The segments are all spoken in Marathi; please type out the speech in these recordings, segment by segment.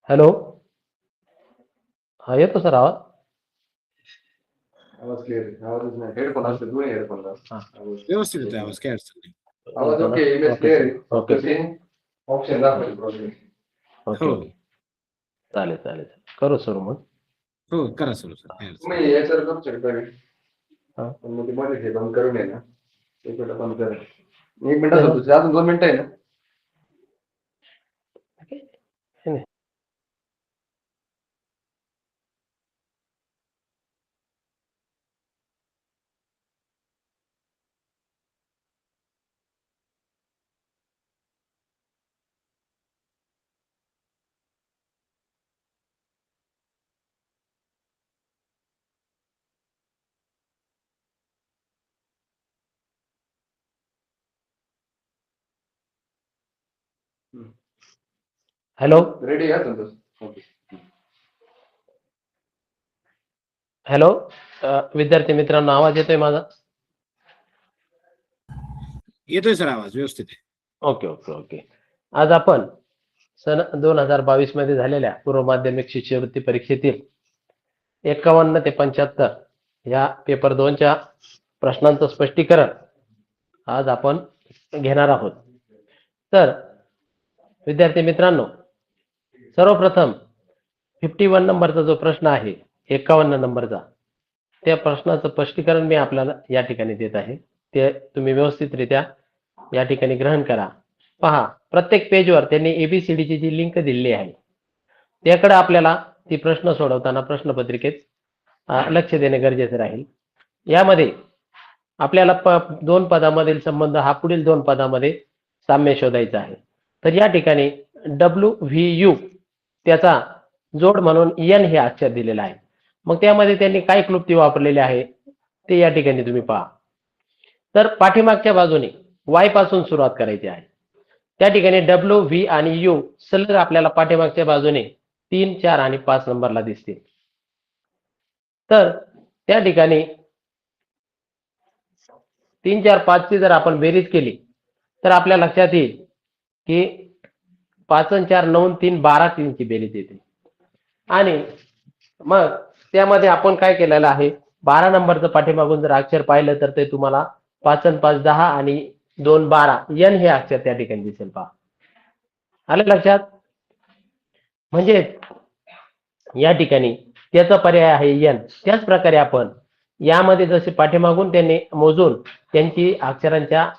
हॅलो. हा, येतो सर आवाज? आवाज क्लिअर आहे. आवाजच नाही. हेडफोन असते, दोन्ही हेडफोन हा. व्यवस्थित येतोय आवाज, काय अडचण नाही. आवाज ओके, इमेज क्लिअर आहे. फक्त ओके. सेम ऑप्शन दाखवायचे प्रॉब्लेम. ओके हो. ओके. चालेल चालेल. करू सुरू मग. हो, करा सुरू सर, काय अडचण तुम्ही याच्यावर करू शकता का? हा. पण मग ते मध्ये हे बंद करून आहे ना, एक मिनिट बंद करा. 1 मिनिटात होतो, अजून 2 मिनिटं आहे ना. हॅलो. रेडी आहे संतोष? ओके. हॅलो. विद्यार्थी मित्रांनो, आवाज येतोय माझा? येतोय सर, आवाज व्यवस्थित आहे. Okay okay okay. आज आपण सन 2022 मध्ये झालेल्या पूर्व माध्यमिक शिष्यवृत्ती परीक्षेतील 51 ते 75 या पेपर 2 च्या प्रश्नांचं स्पष्टीकरण आज आपण घेणार आहोत. तर विद्यार्थी मित्रांनो, सर्वप्रथम 51 नंबरचा जो प्रश्न आहे, 51 नंबरचा, त्या प्रश्नाचं स्पष्टीकरण मी आपल्याला या ठिकाणी देत आहे. ते तुम्ही व्यवस्थितरित्या या ठिकाणी ग्रहण करा. पहा, प्रत्येक पेजवर त्यांनी ABCD ची जी लिंक दिलेली आहे त्याकडे आपल्याला ती प्रश्न सोडवताना प्रश्नपत्रिकेत लक्ष देणे गरजेचे राहील. यामध्ये आपल्याला 2 पदामधील संबंध हा पुढील 2 पदामध्ये साम्य शोधायचा आहे. तर या ठिकाणी WVU त्याचा जोड म्हणून N हे अक्षर दिलेलं आहे. मग त्यामध्ये त्यांनी काय क्लुप्ती वापरलेली आहे ते या ठिकाणी तुम्ही पहा. तर पाठीमागच्या बाजूने Y पासून सुरुवात करायची आहे. त्या ठिकाणी W, V आणि U सलग आपल्याला पाठीमागच्या बाजूने 3, 4 आणि 5 नंबरला दिसतील. तर त्या ठिकाणी 3, 4, 5 ची जर आपण बेरीज केली तर आपल्या लक्षात येईल की 5 आणि 4, 9, 3, 12 ची बेरीज येते. आणि मग त्यामध्ये आपण काय केलेलं आहे, 12 नंबरचं पाठीमागून जर अक्षर पाहिलं तर ते तुम्हाला 5 आणि 5, 10 आणि 2, 12 N हे अक्षर त्या ठिकाणी दिसेल. पहा, आलं लक्षात? म्हणजे या ठिकाणी त्याचा पर्याय आहे N. त्याच प्रकारे आपण यामध्ये जसे पाठीमागून त्यांनी मोजून त्यांची अक्षरांच्या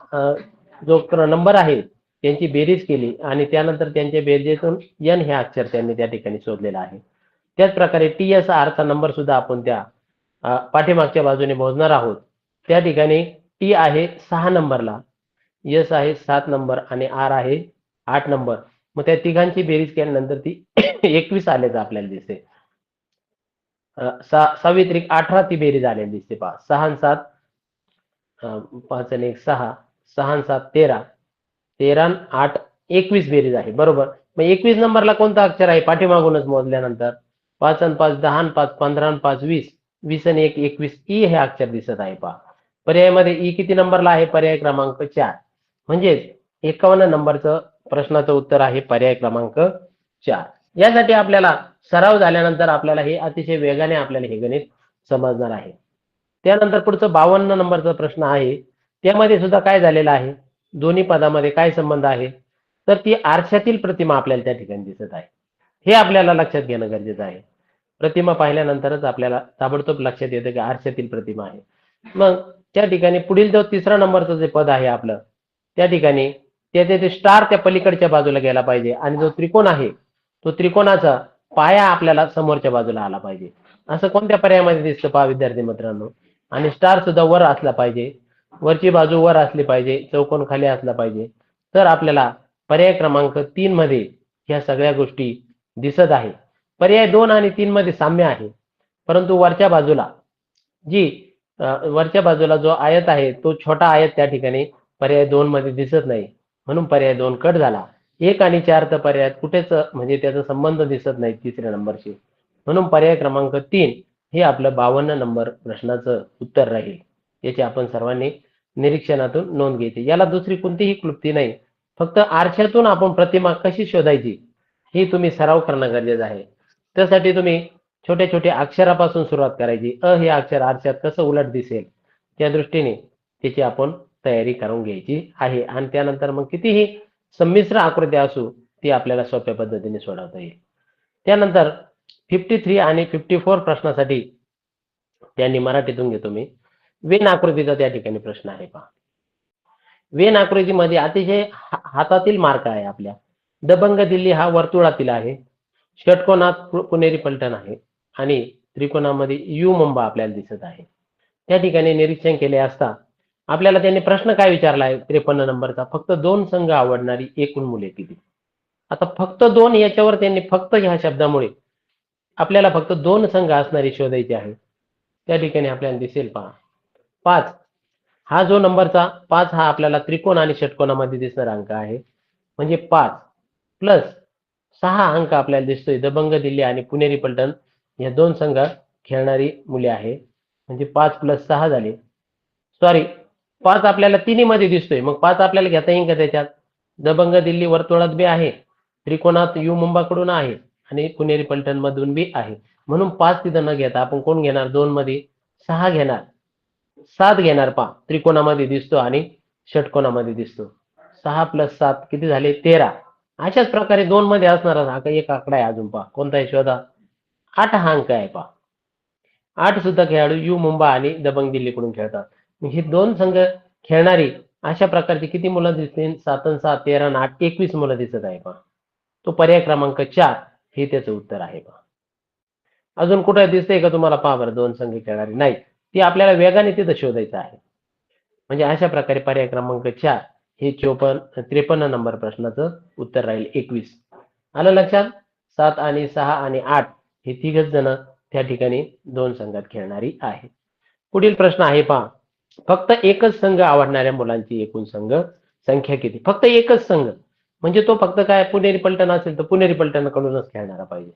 जो नंबर आहे त्यांची बेरीज केली आणि त्यानंतर त्यांच्या बेरजेतून N हे अक्षर त्यांनी त्या ठिकाणी शोधलेलं आहे. त्याच प्रकारे TSR चा नंबर सुद्धा आपण त्या पाठीमागच्या बाजूने मोजणार आहोत. त्या ठिकाणी T आहे 6 नंबरला, S आहे 7 नंबर आणि R आहे 8 नंबर. मग त्या तिघांची बेरीज केल्यानंतर ती 21 आल्याचं आपल्याला दिसते. 6 त्रिक 18 ती बेरीज आलेली दिसते. पहा, 6 आणि 7, 5 आणि 1 6, 6 आणि 7 13, 13 आणि 8 21 बेरीज आहे. बरोबर. मग 21 नंबरला कोणतं अक्षर आहे पाठीमागूनच मोजल्यानंतर? 5 आणि 5 10 आणि 5 15 आणि 5 20, 20 आणि 1 21 ई हे अक्षर दिसत आहे. पहा, पर्यायामध्ये ई किती नंबरला आहे? पर्याय क्रमांक 4. म्हणजेच 51 नंबरचं प्रश्नाचं उत्तर आहे पर्याय क्रमांक 4. यासाठी आपल्याला सराव झाल्यानंतर आपल्याला हे अतिशय वेगाने आपल्याला हे गणित समजणार आहे. त्यानंतर पुढचं 52 नंबरचा प्रश्न आहे. त्यामध्ये सुद्धा काय झालेलं आहे, दोन्ही पदामध्ये काय संबंध आहे? तर ती आरशातील प्रतिमा आपल्याला त्या ठिकाणी दिसत आहे. हे आपल्याला लक्षात घेणं गरजेचं आहे. प्रतिमा पाहिल्यानंतरच आपल्याला ताबडतोब लक्षात येतं की आरशातील प्रतिमा आहे. मग त्या ठिकाणी पुढील जो 3रा नंबरचं जे पद आहे आपलं, त्या ठिकाणी त्याचे ते स्टार त्या पलीकडच्या बाजूला गेला पाहिजे आणि जो त्रिकोण आहे तो त्रिकोणाचा पाया आपल्याला समोरच्या बाजूला आला पाहिजे. असं कोणत्या पर्यायामध्ये दिसतं? पहा विद्यार्थी मित्रांनो. आणि स्टार सुद्धा वर असला पाहिजे, वरची बाजू वर असली पाहिजे, चौकोन खाली असला पाहिजे. तर आपल्याला पर्याय क्रमांक 3 मध्ये ह्या सगळ्या गोष्टी दिसत आहे. पर्याय 2 आणि 3 मध्ये साम्य आहे, परंतु वरच्या बाजूला जो आयत आहे तो छोटा आयत त्या ठिकाणी पर्याय 2 मध्ये दिसत नाही, म्हणून पर्याय 2 कट झाला. 1 आणि 4 तर पर्यायात कुठेच म्हणजे त्याचा संबंध दिसत नाही 3ऱ्या नंबरशी, म्हणून पर्याय क्रमांक 3 हे आपलं 52 नंबर प्रश्नाचं उत्तर राहील. याची आपण सर्वांनी निरीक्षणातून नोंद घ्यायची. याला दुसरी कोणतीही क्लुप्ती नाही, फक्त आरशातून आपण प्रतिमा कशी शोधायची ही तुम्ही सराव करणं गरजेचं आहे. त्यासाठी तुम्ही छोट्या छोट्या अक्षरापासून सुरुवात करायची. हे अक्षर आरशात कसं उलट दिसेल त्या दृष्टीने त्याची आपण तयारी करून घ्यायची आहे आणि त्यानंतर मग कितीही संमिश्र आकृती असू ती आपल्याला सोप्या पद्धतीने सोडवता येईल. त्यानंतर 53 आणि 54 प्रश्नासाठी त्यांनी मराठीतून घेतो मी. वेन आकृतीचा त्या ठिकाणी प्रश्न आहे पहा. वेन आकृतीमध्ये अतिशय हातातील मार्क आहे आपल्या. दबंग दिल्ली हा वर्तुळातील आहे. षटकोनात पुणेरी पलटण आहे आणि त्रिकोणामध्ये यू मुंबा आपल्याला दिसत आहे. त्या ठिकाणी निरीक्षण केले असता आपल्याला त्यांनी प्रश्न काय विचारला आहे 53 नंबरचा, फक्त 2 संघ आवडणारी एकूण मुले किती. आता फक्त 2 याच्यावर त्यांनी फक्त ह्या शब्दामुळे आपल्याला फक्त 2 संघ असणारी शोधायची आहे. त्या ठिकाणी आपल्याला दिसेल पहा 5 हा जो नंबरचा 5 हा आपल्याला त्रिकोण आणि षटकोनामध्ये दिसणारा अंक आहे. म्हणजे 5 प्लस 6 अंक आपल्याला दिसतोय दबंग दिल्ली आणि पुणेरी पलटण या 2 संघ खेळणारी मुले आहे. म्हणजे 5 प्लस 6 झाले. सॉरी 5 आपल्याला तिन्ही मध्ये दिसतोय. मग 5 आपल्याला घेता येईल का त्याच्यात. दबंग दिल्ली वर्तुळात बी आहे, त्रिकोणात यू मुंबाकडून आहे आणि पुणेरी पलटण मधून बी आहे. म्हणून 5 तिथं न घेता आपण कोण घेणार 2 मध्ये 6 घेणार, 7 घेणार पहा. त्रिकोणामध्ये दिसतो आणि षटकोनामध्ये दिसतो. 6 प्लस 7 किती झाले 13. अशाच प्रकारे 2 मध्ये असणारा हा एक आकडा आहे अजून पहा. कोणता आहे शोधा. 8 हा अंक आहे पहा. 8 सुद्धा खेळाडू यू मुंबा आणि दबंग दिल्लीकडून खेळतात. हे 2 संघ खेळणारी अशा प्रकारची किती मुलं दिसतील 7 आणि 7 13 आणि 8 21 मुलं दिसत आहे पहा. तो पर्याय क्रमांक 4 हे त्याचं उत्तर आहे पहा. अजून कुठे दिसतंय का तुम्हाला पहा बरं 2 संघ खेळणारी. नाही, ती आपल्याला वेगाने तिथं शोधायचं आहे. म्हणजे अशा प्रकारे पर्याय क्रमांक 4 हे 53 नंबर प्रश्नाचं उत्तर राहील 21. आलं लक्षात. 7 आणि 6 आणि 8 हे तिघच जण त्या ठिकाणी 2 संघात खेळणारी आहे. पुढील प्रश्न आहे पहा. फक्त एकच संघ आवडणाऱ्या मुलांची एकूण संघ संख्या किती. फक्त एकच संघ म्हणजे तो फक्त काय पुणेरी पलटण असेल तर पुणेरी पलटणकडूनच खेळणारा पाहिजे.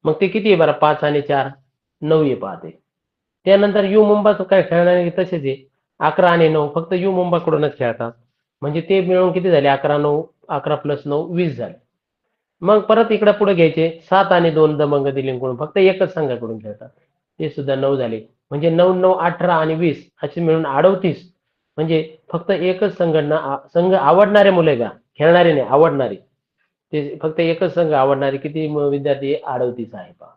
मग ते किती आहे बरं 5 आणि 4 9 आहे पाहते. त्यानंतर यू मुंबाचं काय खेळणारे तसेच आहे 11 आणि 9 फक्त यू मुंबाकडूनच खेळतात. म्हणजे ते मिळून किती झाले 11 9 11 प्लस 9 20 झाले. मग परत इकडे पुढे घ्यायचे 7 आणि 2 दबंग दिल्लीकडून फक्त एकच संघाकडून खेळतात. ते सुद्धा 9 झाले. म्हणजे 9 9 18 आणि 20 असे मिळून 38. म्हणजे फक्त एकच संघ आवडणारे मुले का खेळणारे नाही आवडणारे. ते फक्त एकच संघ आवडणारे किती विद्यार्थी 38 आहे पहा.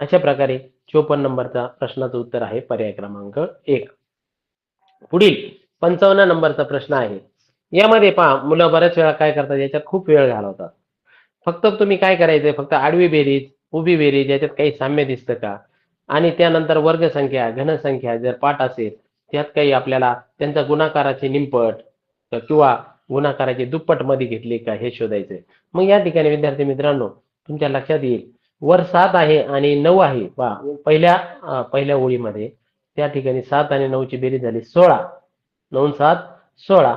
अशा प्रकारे 54 नंबरचा प्रश्नाचं उत्तर आहे पर्याय क्रमांक 1. पुढील 55 नंबरचा प्रश्न आहे. यामध्ये पहा मुलं बऱ्याच वेळा काय करतात याच्यात खूप वेळ घालवतात. फक्त तुम्ही काय करायचंय फक्त आडवी बेरीज उभी बेरीज याच्यात काही साम्य दिसतं का आणि त्यानंतर वर्गसंख्या घनसंख्या जर पाठ असेल त्यात काही आपल्याला त्यांचा गुणाकाराचे निमपट किंवा गुणाकाराचे दुप्पट मध्ये घेतले का हे शोधायचंय. मग या ठिकाणी विद्यार्थी मित्रांनो तुमच्या लक्षात येईल वर 7 आहे आणि 9 आहे पहा पहिल्या ओळीमध्ये त्या ठिकाणी 7 आणि 9 ची बेरीज झाली 16. 9 7 16.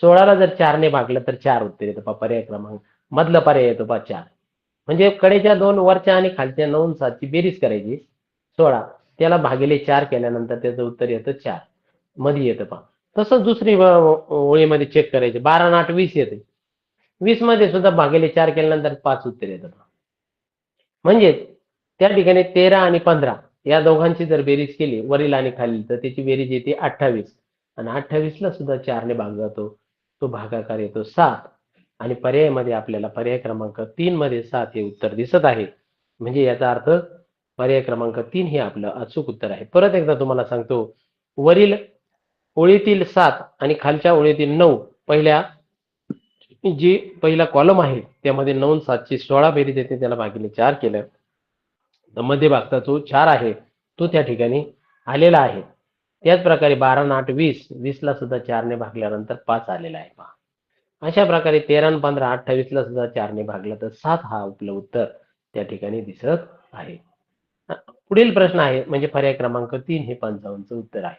16ला जर 4 ने भागलं तर 4 उत्तर येतं पहा. पर्याय क्रमांक मधला पर्याय येतो पहा 4. म्हणजे कडेच्या 2 वरच्या आणि खालच्या 9 आणि 7 ची बेरीज करायची 16 त्याला भागिले 4 केल्यानंतर त्याचं उत्तर येतं 4 मध्ये येतं पहा. तसंच दुसरी ओळीमध्ये चेक करायचे 12 आणि 8 20 येते. 20 मध्ये सुद्धा भागिले 4 केल्यानंतर 5 उत्तर येतं. म्हणजे त्या ठिकाणी 13 आणि 15 या दोघांची जर बेरीज केली वरील आणि खालील तर त्याची बेरीज येते 28 आणि 28 ला सुद्धा 4 ने भाग जातो. तो भागाकार येतो 7 आणि पर्यायामध्ये आपल्याला पर्याय क्रमांक 3 मध्ये 7 हे उत्तर दिसत आहे. म्हणजे याचा अर्थ पर्याय क्रमांक 3 हे आपलं अचूक उत्तर आहे. परत एकदा तुम्हाला सांगतो वरील ओळीतील 7 आणि खालच्या ओळीतील 9 पहिला कॉलम आहे त्यामध्ये 9 7 ची 16 बेरीज येते त्याला भागिले 4 केलं तर मध्ये भागता जो 4 आहे तो त्या ठिकाणी आलेला आहे. त्याच प्रकारे 12 आणि 8 20 20 ला सुद्धा 4 ने भागल्यानंतर 5 आलेला आहे पहा. अशा प्रकारे 13 आणि 15 28 ला सुद्धा 4 ने भागला तर 7 हा आपलं उत्तर त्या ठिकाणी दिसत आहे. पुढील प्रश्न आहे म्हणजे पर्याय क्रमांक 3 हे 55 चं उत्तर आहे.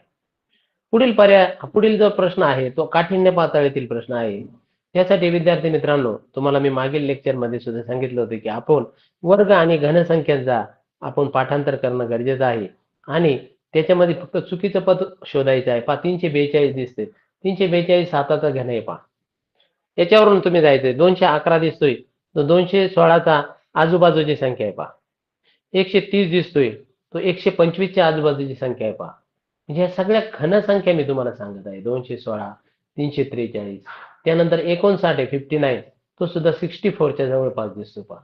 पुढील जो प्रश्न आहे तो काठिण्य पातळीतील प्रश्न आहे. त्यासाठी विद्यार्थी मित्रांनो तुम्हाला मी मागील लेक्चर मध्ये सुद्धा सांगितलं होतं की आपण वर्ग आणि घनसंख्यांचा आपण पाठांतर करणं गरजेचं आहे आणि त्याच्यामध्ये फक्त चुकीचं पद शोधायचं आहे. पहा 342 दिसते 342 7चा घन आहे पहा. त्याच्यावरून तुम्ही जायचंय 211 दिसतोय तो 216चा आजूबाजूची संख्या आहे पहा. 130 दिसतोय, तो 125च्या आजूबाजूची संख्या आहे पहा. म्हणजे या सगळ्या घन संख्या मी तुम्हाला सांगत आहे. 216, 343, त्यानंतर 59 आहे 59, तो सुद्धा 64च्या जवळपास दिसतो पहा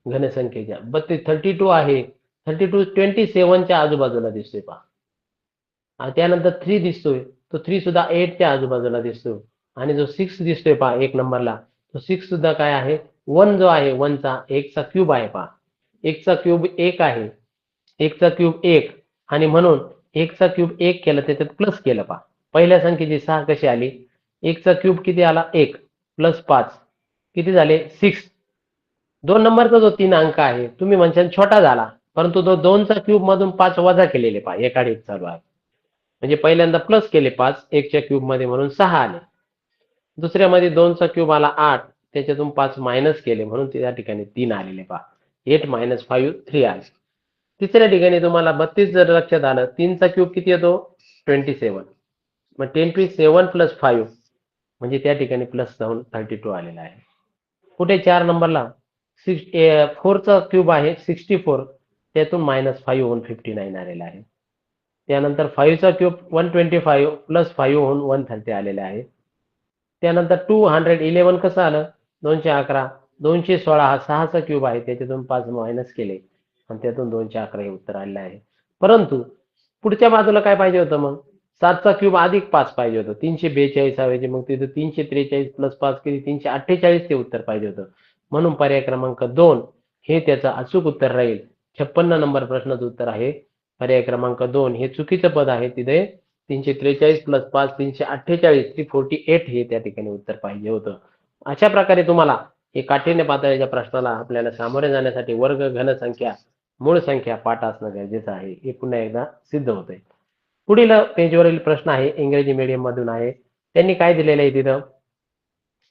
घनसंख्येच्या. 32 आहे, 32 27च्या आजूबाजूला दिसतोय पहा. त्यानंतर 3 दिसतोय, तो 3 सुद्धा 8च्या आजूबाजूला दिसतो. आणि जो 6 दिसतोय पहा 1 नंबरला, तो 6 सुद्धा काय आहे, 1 जो आहे 1चा 1चा क्यूब आहे पहा. 1चा क्यूब 1 आहे, 1चा क्यूब 1, आणि म्हणून 1चा क्यूब 1 केलं त्याच्यात प्लस केलं पहा. पहिल्या संख्येची 6 कशी आली, 1चा क्यूब किती आला 1 प्लस 5 किती झाले 6. 2 नंबरचा जो 3 अंक आहे तुम्ही म्हणशाल छोटा झाला, परंतु तो 2चा क्यूब मधून 5 वजा केलेले पहा, एकाड एक चालू आहे. म्हणजे पहिल्यांदा प्लस केले 5 1च्या क्यूब मध्ये म्हणून 6 आले. दुसऱ्यामध्ये 2चा क्यूब आला 8, त्याच्यातून 5 मायनस केले म्हणून त्या ठिकाणी 3 आलेले पहा. 8 - 5 3 आले. तिसऱ्या ठिकाणी तुम्हाला 32 जर लक्षात आलं, 3चा क्यूब किती येतो 27. मग 27 प्लस 5 म्हणजे त्या ठिकाणी प्लस जाऊन 32 आलेला आहे. कुठे 4 नंबरला 4चा क्यूब आहे 64, त्यातून -5 होऊन 59 आलेला आहे. त्यानंतर 5चा क्यूब 125 प्लस 5 होऊन 130 आलेला आहे. त्यानंतर 211 कसं आलं 211, 216 हा 6चा क्यूब आहे, त्याच्यातून 5 मायनस केले आणि त्यातून 211 हे उत्तर आलेलं आहे. परंतु पुढच्या बाजूला काय पाहिजे होतं, मग 7चा क्यूब अधिक 5 पाहिजे होतं, 342 ऐवजी मग तिथं 343 प्लस 5 किती 348 ते उत्तर पाहिजे होतं. म्हणून पर्याय क्रमांक 2 हे त्याचं अचूक उत्तर राहील. 56 नंबर प्रश्नाचं उत्तर आहे पर्याय क्रमांक 2 हे चुकीचं पद आहे. तिथे 343 प्लस 5 348 348 हे त्या ठिकाणी उत्तर पाहिजे होतं. अशा प्रकारे तुम्हाला हे काठिण्य पातळीच्या प्रश्नाला आपल्याला सामोरे जाण्यासाठी वर्ग, घनसंख्या, मूळ संख्या पाठ असणं गरजेचं आहे, हे पुन्हा एकदा सिद्ध होतंय. पुढील पेजवरील प्रश्न आहे इंग्रजी मीडियम मधून आहे. त्यांनी काय दिलेलं आहे तिथं,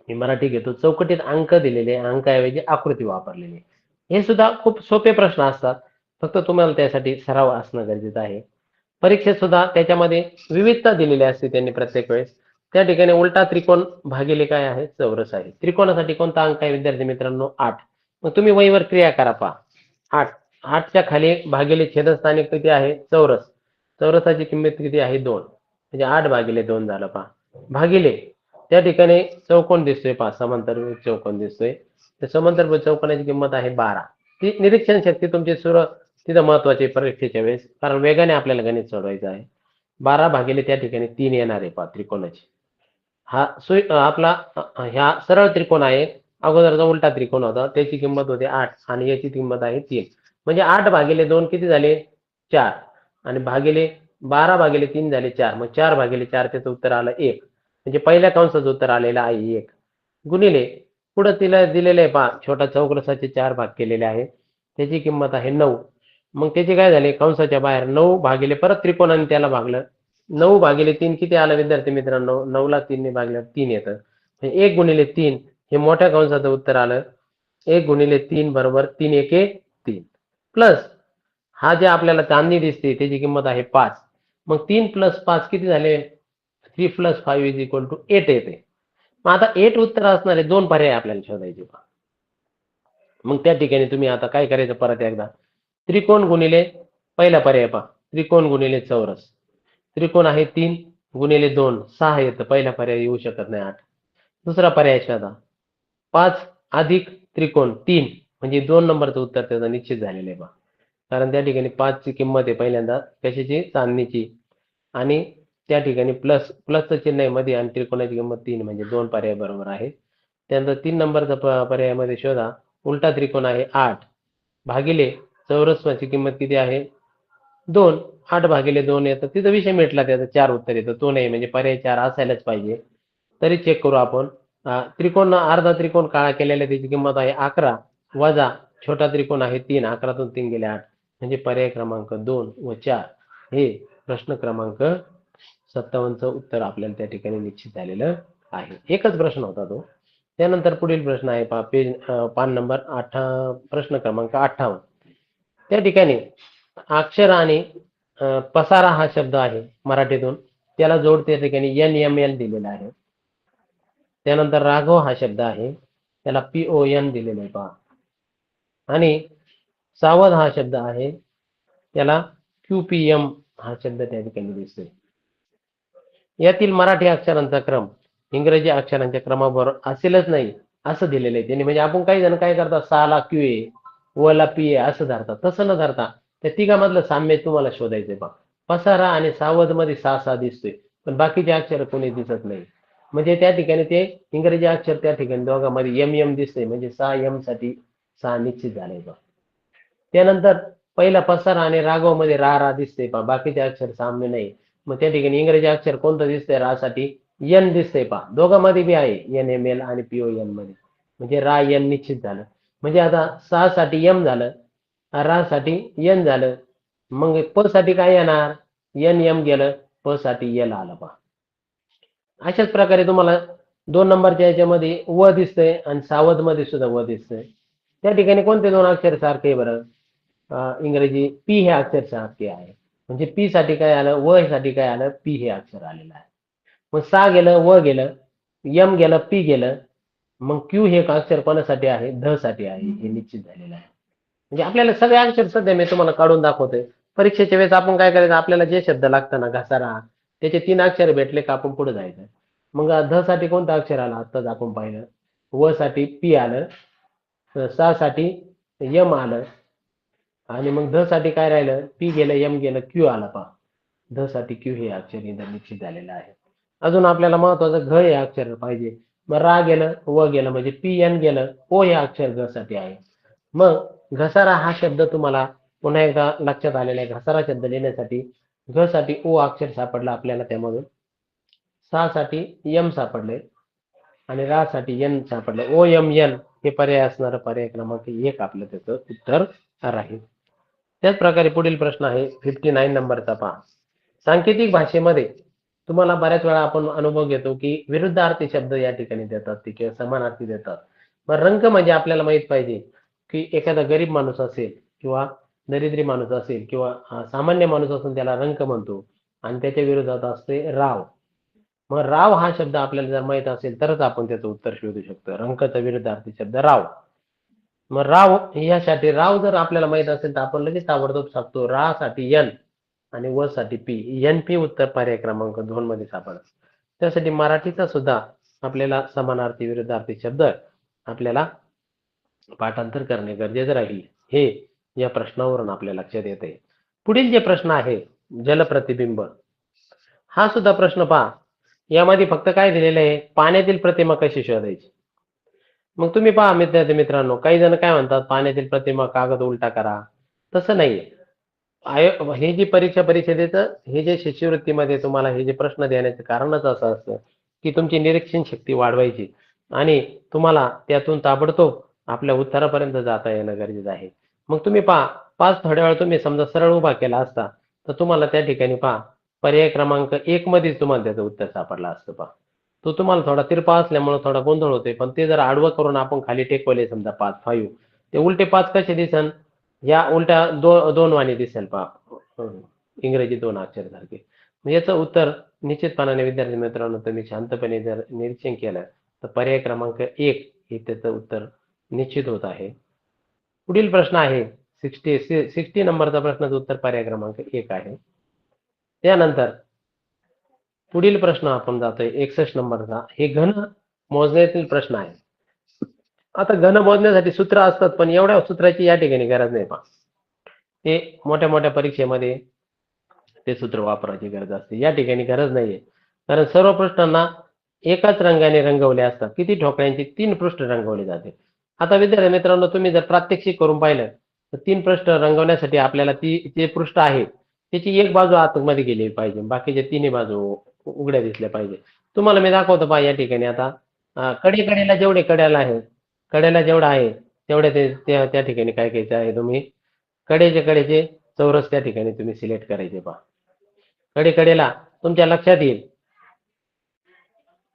मी मराठी घेतो. चौकटीत अंक दिलेले, अंकाऐवजी आकृती वापरलेली. हे सुद्धा खूप सोपे प्रश्न असतात, फक्त तुम्हाला त्यासाठी सराव असणं गरजेचं आहे. परीक्षेत सुद्धा त्याच्यामध्ये विविधता दिलेली असते त्यांनी प्रत्येक वेळेस. त्या ठिकाणी उलटा त्रिकोण भागिले काय आहे चौरस आहे. त्रिकोणासाठी कोणता अंक आहे विद्यार्थी मित्रांनो 8. मग तुम्ही वहीवर क्रिया करा पहा. 8 8च्या खाली भागिले छेदस्थानी किती आहे चौरस, चौरसाची किंमत किती आहे 2, म्हणजे 8/2 झालं पहा. भागिले त्या ठिकाणी चौकोन दिसतोय पहा, समांतर चौकोन दिसतोय, त्या समांतर चौकोनाची किंमत आहे 12. ती निरीक्षण शक्ती तुमची सुरू तिथं महत्वाची परीक्षेच्या वेळेस, कारण वेगाने आपल्याला गणित सोडवायचं आहे. 12 भागिले त्या ठिकाणी 3 येणार आहे पहा त्रिकोणाची. हा आपला ह्या सरळ त्रिकोण आहे, अगोदरचा उलटा त्रिकोण होता, त्याची किंमत होते 8 आणि याची किंमत आहे 3. म्हणजे 8/2 किती झाले 4, आणि भागिले 12/3 झाले 4. मग 4/4 त्याचं उत्तर आलं 1, म्हणजे पहिल्या कंसाचं उत्तर आलेलं आहे 1. गुणिले पुढे तिला दिलेलं आहे पहा, छोटा चौरसाचे 4 भाग केलेले आहे, त्याची किंमत आहे 9. मग त्याचे काय झाले कंसाच्या बाहेर 9 भागिले परत त्रिकोणाने त्याला भागलं, 9/3 किती आलं विद्यार्थी मित्रांनो, 9ला 3 ने भागल्यावर 3 येतं. 1 गुणिले 3 हे मोठ्या कंसाचं उत्तर आलं. 1 गुणिले 3 बरोबर 3 एके 3, प्लस हा जे आपल्याला चांदणी दिसते त्याची किंमत आहे 5. मग 3 प्लस 5 किती झाले 3 प्लस 5 इज इक्वल टू 8 येते. मग आता 8 उत्तर असणारे 2 पर्याय आपल्याला शोधायचे. मग त्या ठिकाणी तुम्ही आता काय करायचं परत एकदा, त्रिकोण गुणिले पहिला पर्याय पहा, त्रिकोण गुणिले चौरस. त्रिकोण आहे 3 गुणिले 2 6 येतं, पहिला पर्याय येऊ शकत नाही 8. दुसरा पर्याय शोधा 5 अधिक त्रिकोण 3, म्हणजे 2 नंबरचं उत्तर त्याचं निश्चित झालेलं आहे पहा. कारण त्या ठिकाणी 5 ची किंमत आहे पहिल्यांदा कशाची चांदणीची, आणि त्या ठिकाणी प्लसचं चिन्ह आहे मध्ये आणि त्रिकोणाची किंमत 3, म्हणजे 2 पर्याय बरोबर आहे. त्यानंतर 3 नंबरचा पर्यायामध्ये शोधा उलटा त्रिकोण आहे 8 भागिले चौरसाची किंमत किती आहे 2. 8/2 येतं, तिथं विषय मिटला, त्याचा 4 उत्तर येतं, तो नाही, म्हणजे पर्याय 4 असायलाच पाहिजे. तरी चेक करू आपण. त्रिकोण अर्धा त्रिकोण काळा केलेला त्याची किंमत आहे 11 वजा छोटा त्रिकोण आहे 3, 11तून 3 गेले 8, म्हणजे पर्याय क्रमांक 2 व 4 हे प्रश्न क्रमांक 57चं उत्तर आपल्याला त्या ठिकाणी निश्चित झालेलं आहे. एकच प्रश्न होता तो. त्यानंतर पुढील प्रश्न आहे पहा, पेज पान नंबर 8, प्रश्न क्रमांक 58. त्या ठिकाणी अक्षर आणि पसारा हा शब्द आहे मराठीतून, त्याला जोड त्या ठिकाणी NML दिलेला आहे. त्यानंतर राघव हा शब्द आहे, त्याला PON दिलेलं आहे पहा. आणि सावध हा शब्द आहे त्याला QPM हा शब्द त्या ठिकाणी दिसतोय. यातील मराठी अक्षरांचा क्रम इंग्रजी अक्षरांच्या क्रमाबरोबर असेलच नाही असं दिलेलं आहे त्यांनी. म्हणजे आपण काही जण काय करतात, 6 ला Q आहे, व ला P आहे असं धरतात. तसं न धरता त्या तिघामधलं साम्य तुम्हाला शोधायचंय पहा. पसारा आणि सावध मध्ये 6 दिसतोय, पण बाकीचे अक्षर कोणी दिसत नाही. म्हणजे त्या ठिकाणी ते इंग्रजी अक्षर त्या ठिकाणी दोघांमध्ये MM दिसतंय, म्हणजे 6M साठी 6 निश्चित झालंय पहा. त्यानंतर पहिला पसारा आणि राघव मध्ये रा दिसतंय पहा, बाकीचे अक्षर साम्य नाही. मग त्या ठिकाणी इंग्रजी अक्षर कोणतं दिसतंय, रा साठी N दिसतंय पहा. दोघांमध्ये बी आहे NML आणि PON मध्ये, म्हणजे रा N निश्चित झालं. म्हणजे आता 6 साठी M झालं, रा साठी N झालं. मग प साठी काय येणार, NM गेलं, प साठी L आलं पहा. अशाच प्रकारे तुम्हाला 2 नंबरच्या याच्यामध्ये व दिसतंय आणि सावध मध्ये सुद्धा व दिसतंय. त्या ठिकाणी कोणते दोन अक्षर सारखे आहे बरं, इंग्रजी P हे अक्षर सारखे आहे. म्हणजे P साठी काय आलं, व साठी काय आलं, P हे अक्षर आलेलं आहे. मग 6 गेलं, व गेलं, M गेलं, P गेलं. मग Q हे अक्षर कोणासाठी आहे, ध साठी आहे, हे निश्चित झालेलं आहे. म्हणजे आपल्याला सगळे अक्षर सध्या मी तुम्हाला काढून दाखवतोय. परीक्षेच्या वेळेस आपण काय करायचं, आपल्याला जे शब्द लागतं ना, घसारा, त्याचे 3 अक्षर भेटले का आपण पुढे जायचं. मग ध साठी कोणतं अक्षर आलं, आत्ताच आपण पाहिलं. व साठी P आलं, 6 साठी M आलं, आणि मग ध साठी काय राहिलं, P गेलं, M गेलं, Q आला पहा. ध साठी Q हे अक्षर इथं निश्चित झालेलं आहे. अजून आपल्याला महत्वाचं घ हे अक्षर पाहिजे. मग रा गेलं, व गेलं, म्हणजे PN गेलं, ओ हे अक्षर घ साठी आहे. मग घसारा हा शब्द तुम्हाला पुन्हा एकदा लक्षात आलेला आहे. घसारा शब्द लिहिण्यासाठी घ साठी ओ अक्षर सापडलं आपल्याला, त्यामधून 6 साठी M सापडले आणि रा साठी N सापडले. OMN हे पर्याय असणारं पर्याय क्रमांक 1 आपलं त्याचं उत्तर राहील. त्याच प्रकारे पुढील प्रश्न आहे 59 नंबरचा पहा. सांकेतिक भाषेमध्ये तुम्हाला बऱ्याच वेळा आपण अनुभव घेतो की विरुद्धार्थी शब्द या ठिकाणी देतात ते किंवा समानार्थी देतात. मग रंक म्हणजे आपल्याला माहित पाहिजे की एखादा गरीब माणूस असेल किंवा दरिद्री माणूस असेल किंवा सामान्य माणूस असेल त्याला रंक म्हणतो, आणि त्याच्या विरोधात असते राव. मग राव हा शब्द आपल्याला जर माहित असेल तरच आपण त्याचं उत्तर शोधू शकतो. रंकचा विरुद्धार्थी शब्द राव. मग राव यासाठी राव जर आपल्याला माहित असेल तर आपण लगेच ताबडतोब सांगतो रा साठी N आणि व साठी P. NP उत्तर पर्याय क्रमांक 2 मध्ये सापडत. त्यासाठी मराठीचा सुद्धा आपल्याला समानार्थी विरुद्धार्थी शब्द आपल्याला पाठांतर करणे गरजेचं राहील, हे या प्रश्नावरून आपल्या लक्षात येते. पुढील जे प्रश्न आहे जलप्रतिबिंब, हा सुद्धा प्रश्न पहा. यामध्ये फक्त काय दिलेलं आहे, पाण्यातील प्रतिमा कशी शोधायची. मग तुम्ही पहा मित्रांनो, काही जण काय म्हणतात, पाण्यातील प्रतिमा कागद उलटा करा. तसं नाहीये. हे जी परीक्षा परिषदेचं हे जे शिष्यवृत्तीमध्ये तुम्हाला हे जे प्रश्न देण्याचं कारणच असं असतं की तुमची निरीक्षण शक्ती वाढवायची आणि तुम्हाला त्यातून ताबडतोब आपल्या उत्तरापर्यंत जाता येणं गरजेचं आहे. मग तुम्ही पहा, 5 थोड्या वेळ तुम्ही समजा सरळ उभा केला असता तर तुम्हाला त्या ठिकाणी पहा पर्याय क्रमांक 1 मध्येच तुम्हाला त्याचं उत्तर सापडलं असतं पहा. तो तुम्हाला थोडा तिरपा असल्यामुळे थोडा गोंधळ होतोय, पण ते जर आडवं करून आपण खाली टेकवले समजा 5 ते उलटे 5 कसे दिसन, या उलट्या दोन वाणी दिसेल पहा, इंग्रजी 2 अक्षर सारखे. याचं उत्तर निश्चितपणाने विद्यार्थी मित्रांनो तुम्ही शांतपणे जर निरीक्षण केलं तर पर्याय क्रमांक 1 हे त्याचं उत्तर निश्चित होत आहे. पुढील प्रश्न आहे 60 नंबरचा प्रश्नाचं उत्तर पर्याय क्रमांक 1 आहे. त्यानंतर पुढील प्रश्न आपण जातोय 61 नंबरचा. हे घन मोजण्यातील प्रश्न आहे. आता घन मोजण्यासाठी सूत्र असतात, पण एवढ्या सूत्राची या ठिकाणी गरज नाही पहा. ते मोठ्या मोठ्या परीक्षेमध्ये ते सूत्र वापरायची गरज असते, या ठिकाणी गरज नाहीये. कारण सर्व पृष्ठांना एकाच रंगाने रंगवले असतात. किती ठोकळ्यांची 3 पृष्ठ रंगवले जाते. आता विद्यार्थी मित्रांनो तुम्ही जर प्रात्यक्षिक करून पाहिलं तर 3 पृष्ठ रंगवण्यासाठी आपल्याला जे पृष्ठ आहे त्याची एक बाजू आतमध्ये गेली पाहिजे, बाकीचे तिन्ही बाजू उघड्या दिसल्या पाहिजे. तुम्हाला मी दाखवतो पहा या ठिकाणी. आता कडेला जेवढे कडेला जेवढा आहे तेवढे त्या ठिकाणी काय करायचं आहे, तुम्ही कडेचे चौरस त्या ठिकाणी तुम्ही सिलेक्ट करायचे पहा. कडेला तुमच्या लक्षात येईल,